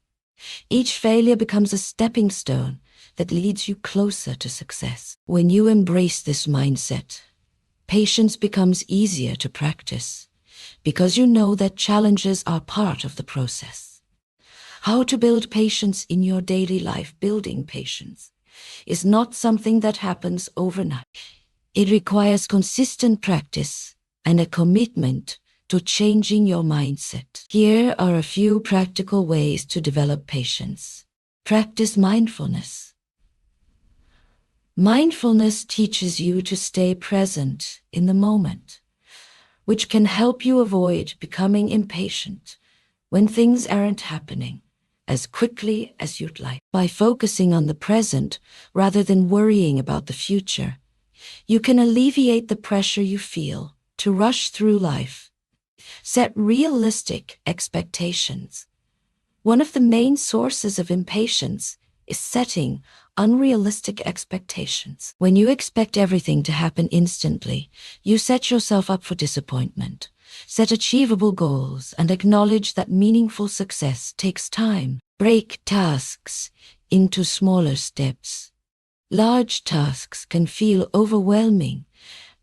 S1: Each failure becomes a stepping stone that leads you closer to success. When you embrace this mindset, patience becomes easier to practice because you know that challenges are part of the process. How to build patience in your daily life? Building patience is not something that happens overnight. It requires consistent practice and a commitment to changing your mindset. Here are a few practical ways to develop patience. Practice mindfulness. Mindfulness teaches you to stay present in the moment, which can help you avoid becoming impatient when things aren't happening as quickly as you'd like. By focusing on the present rather than worrying about the future, you can alleviate the pressure you feel to rush through life. Set realistic expectations. One of the main sources of impatience is setting unrealistic expectations. When you expect everything to happen instantly, you set yourself up for disappointment. Set achievable goals and acknowledge that meaningful success takes time. Break tasks into smaller steps. Large tasks can feel overwhelming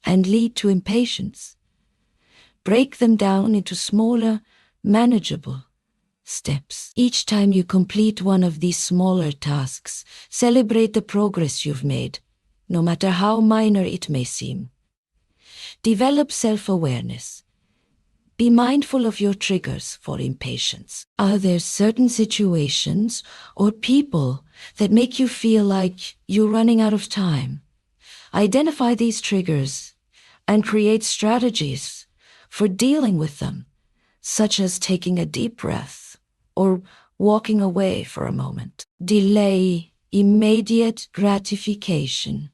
S1: and lead to impatience. Break them down into smaller, manageable steps. Each time you complete one of these smaller tasks, celebrate the progress you've made, no matter how minor it may seem. Develop self-awareness. Be mindful of your triggers for impatience. Are there certain situations or people that make you feel like you're running out of time? Identify these triggers and create strategies for dealing with them, such as taking a deep breath or walking away for a moment. Delay immediate gratification.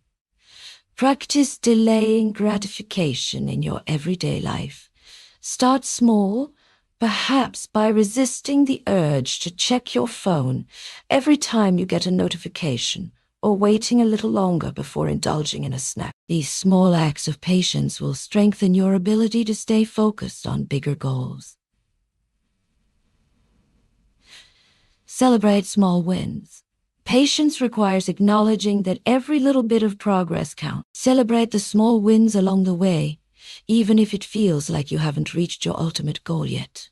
S1: Practice delaying gratification in your everyday life. Start small, perhaps by resisting the urge to check your phone every time you get a notification, or waiting a little longer before indulging in a snack. These small acts of patience will strengthen your ability to stay focused on bigger goals. Celebrate small wins. Patience requires acknowledging that every little bit of progress counts. Celebrate the small wins along the way, even if it feels like you haven't reached your ultimate goal yet.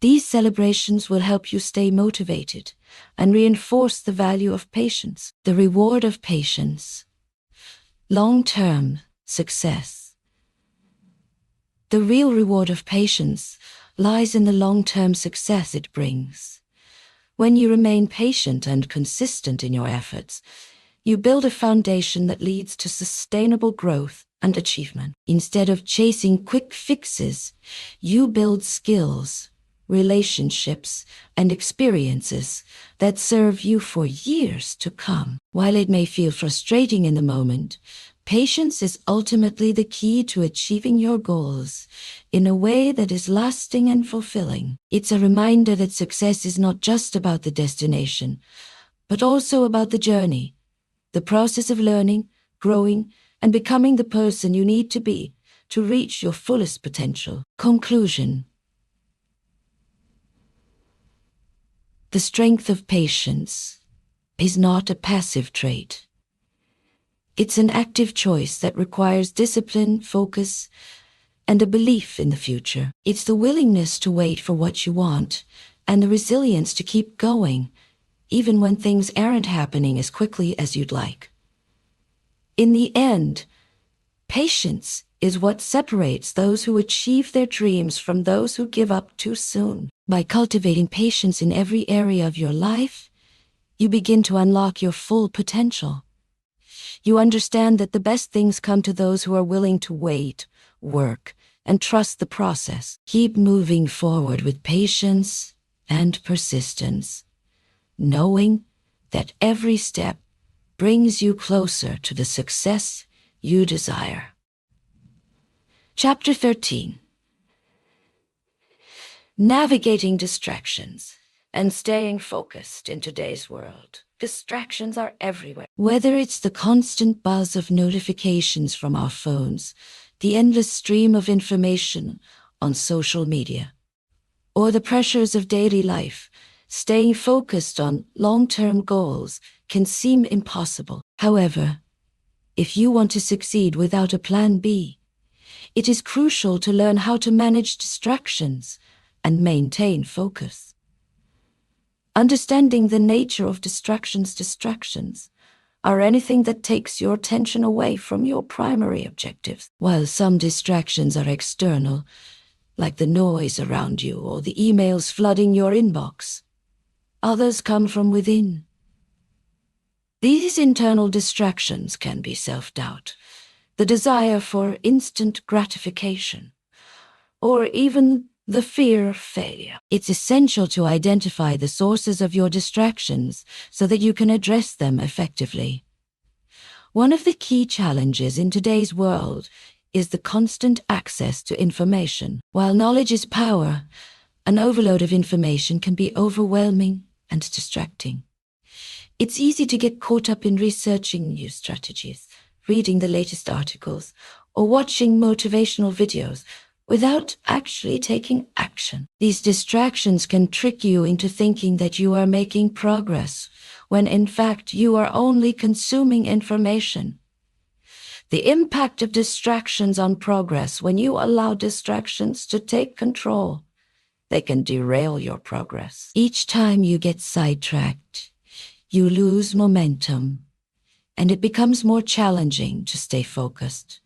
S1: These celebrations will help you stay motivated and reinforce the value of patience. The reward of patience. Long-term success. The real reward of patience lies in the long-term success it brings. When you remain patient and consistent in your efforts, you build a foundation that leads to sustainable growth and achievement. Instead of chasing quick fixes, you build skills, relationships, and experiences that serve you for years to come. While it may feel frustrating in the moment, patience is ultimately the key to achieving your goals in a way that is lasting and fulfilling. It's a reminder that success is not just about the destination, but also about the journey, the process of learning, growing, and becoming the person you need to be to reach your fullest potential. Conclusion. The strength of patience is not a passive trait. It's an active choice that requires discipline, focus, and a belief in the future. It's the willingness to wait for what you want and the resilience to keep going, even when things aren't happening as quickly as you'd like. In the end, patience is what separates those who achieve their dreams from those who give up too soon. By cultivating patience in every area of your life, you begin to unlock your full potential. You understand that the best things come to those who are willing to wait, work, and trust the process. Keep moving forward with patience and persistence, knowing that every step brings you closer to the success you desire. Chapter 13. Navigating distractions and staying focused in today's world. Distractions are everywhere. Whether it's the constant buzz of notifications from our phones, the endless stream of information on social media, or the pressures of daily life, staying focused on long-term goals can seem impossible. However, if you want to succeed without a plan B, it is crucial to learn how to manage distractions and maintain focus. Understanding the nature of distractions are anything that takes your attention away from your primary objectives. While some distractions are external, like the noise around you or the emails flooding your inbox, others come from within. These internal distractions can be self-doubt, the desire for instant gratification, or even the fear of failure. It's essential to identify the sources of your distractions so that you can address them effectively. One of the key challenges in today's world is the constant access to information. While knowledge is power, an overload of information can be overwhelming and distracting. It's easy to get caught up in researching new strategies, reading the latest articles, or watching motivational videos without actually taking action. These distractions can trick you into thinking that you are making progress, when in fact you are only consuming information. The impact of distractions on progress: when you allow distractions to take control, they can derail your progress. Each time you get sidetracked, you lose momentum, and it becomes more challenging to stay focused.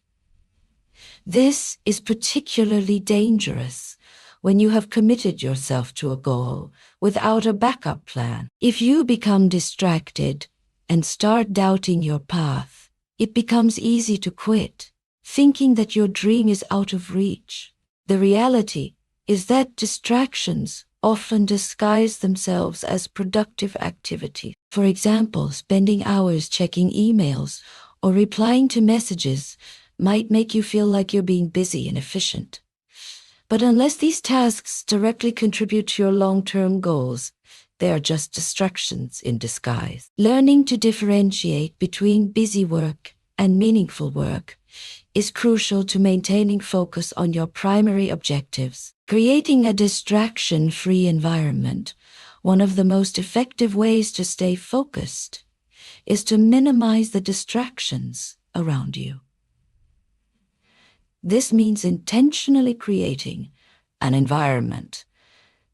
S1: This is particularly dangerous when you have committed yourself to a goal without a backup plan. If you become distracted and start doubting your path, it becomes easy to quit, thinking that your dream is out of reach. The reality is that distractions often disguise themselves as productive activity. For example, spending hours checking emails or replying to messages might make you feel like you're being busy and efficient. But unless these tasks directly contribute to your long-term goals, they are just distractions in disguise. Learning to differentiate between busy work and meaningful work is crucial to maintaining focus on your primary objectives. Creating a distraction-free environment, one of the most effective ways to stay focused, is to minimize the distractions around you. This means intentionally creating an environment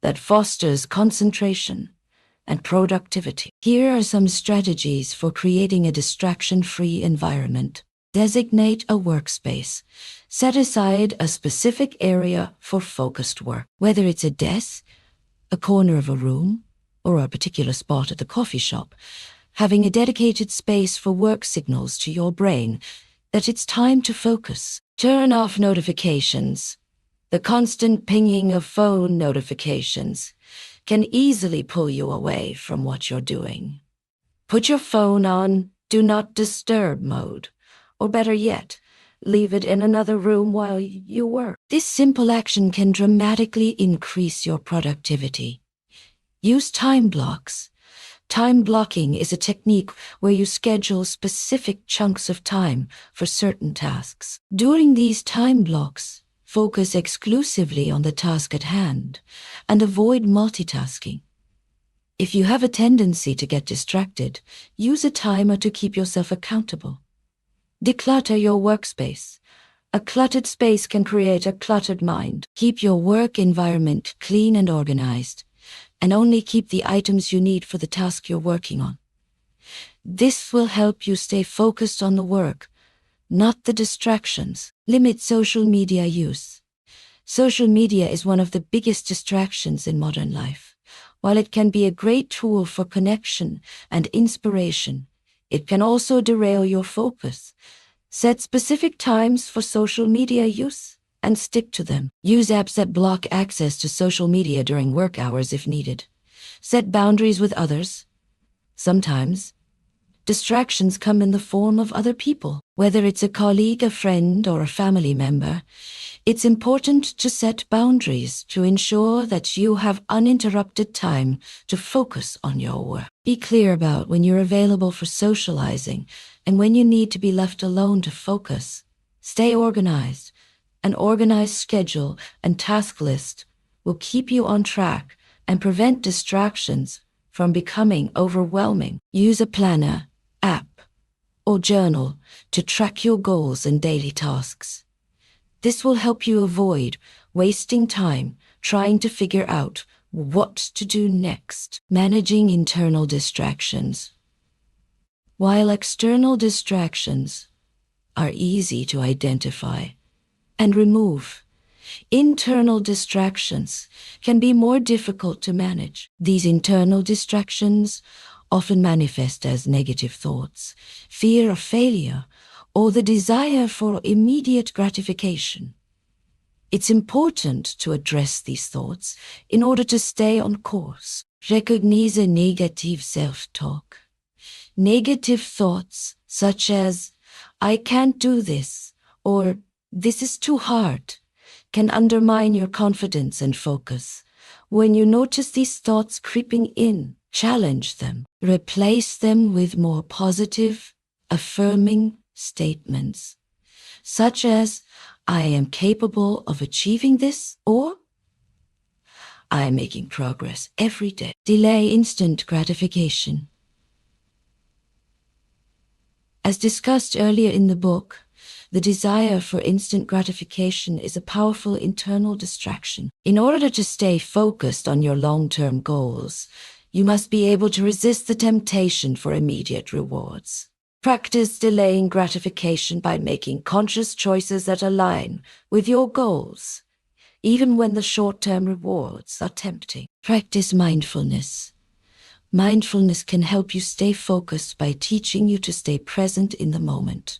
S1: that fosters concentration and productivity. Here are some strategies for creating a distraction-free environment. Designate a workspace. Set aside a specific area for focused work. Whether it's a desk, a corner of a room, or a particular spot at the coffee shop, having a dedicated space for work signals to your brain that it's time to focus. Turn off notifications. The constant pinging of phone notifications can easily pull you away from what you're doing. Put your phone on Do Not Disturb mode, or better yet, leave it in another room while you work. This simple action can dramatically increase your productivity. Use time blocks. Time blocking is a technique where you schedule specific chunks of time for certain tasks. During these time blocks, focus exclusively on the task at hand and avoid multitasking. If you have a tendency to get distracted, use a timer to keep yourself accountable. Declutter your workspace. A cluttered space can create a cluttered mind. Keep your work environment clean and organized, and only keep the items you need for the task you're working on. This will help you stay focused on the work, not the distractions. Limit social media use. Social media is one of the biggest distractions in modern life. While it can be a great tool for connection and inspiration, it can also derail your focus. Set specific times for social media use and stick to them. Use apps that block access to social media during work hours if needed. Set boundaries with others. Sometimes, distractions come in the form of other people. Whether it's a colleague, a friend, or a family member, it's important to set boundaries to ensure that you have uninterrupted time to focus on your work. Be clear about when you're available for socializing and when you need to be left alone to focus. Stay organized. An organized schedule and task list will keep you on track and prevent distractions from becoming overwhelming. Use a planner, app, or journal to track your goals and daily tasks. This will help you avoid wasting time trying to figure out what to do next. Managing internal distractions. While external distractions are easy to identify and remove, internal distractions can be more difficult to manage. These internal distractions often manifest as negative thoughts, fear of failure, or the desire for immediate gratification. It's important to address these thoughts in order to stay on course. Recognize negative self-talk. Negative thoughts such as, "I can't do this," or "this is too hard," can undermine your confidence and focus. When you notice these thoughts creeping in, challenge them. Replace them with more positive, affirming statements, such as, "I am capable of achieving this," or "I am making progress every day." Delay instant gratification. As discussed earlier in the book, the desire for instant gratification is a powerful internal distraction. In order to stay focused on your long-term goals, you must be able to resist the temptation for immediate rewards. Practice delaying gratification by making conscious choices that align with your goals, even when the short-term rewards are tempting. Practice mindfulness. Mindfulness can help you stay focused by teaching you to stay present in the moment.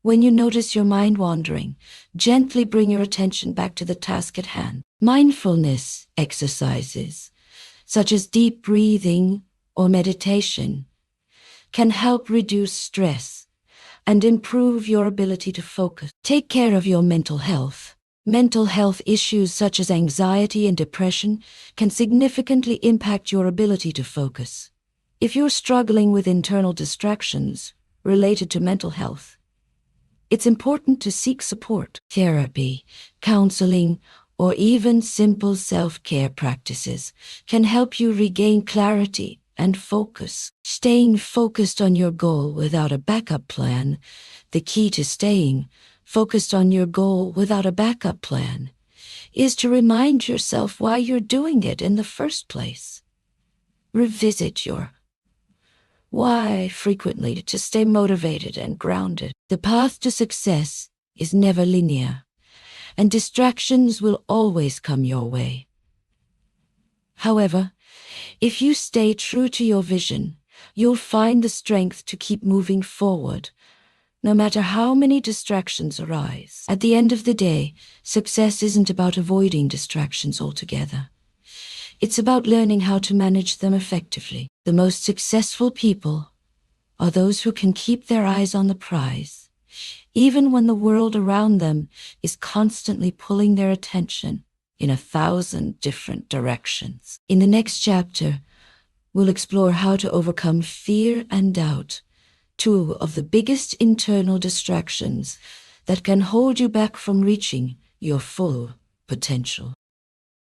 S1: When you notice your mind wandering, gently bring your attention back to the task at hand. Mindfulness exercises, such as deep breathing or meditation, can help reduce stress and improve your ability to focus. Take care of your mental health. Mental health issues such as anxiety and depression can significantly impact your ability to focus. If you're struggling with internal distractions related to mental health, it's important to seek support. Therapy, counseling, or even simple self-care practices can help you regain clarity and focus. Staying focused on your goal without a backup plan. The key to staying focused on your goal without a backup plan is to remind yourself why you're doing it in the first place. Revisit your why frequently to stay motivated and grounded. The path to success is never linear, and distractions will always come your way. However, if you stay true to your vision, you'll find the strength to keep moving forward, no matter how many distractions arise. At the end of the day, success isn't about avoiding distractions altogether. It's about learning how to manage them effectively. The most successful people are those who can keep their eyes on the prize, even when the world around them is constantly pulling their attention in 1,000 different directions. In the next chapter, we'll explore how to overcome fear and doubt, two of the biggest internal distractions that can hold you back from reaching your full potential.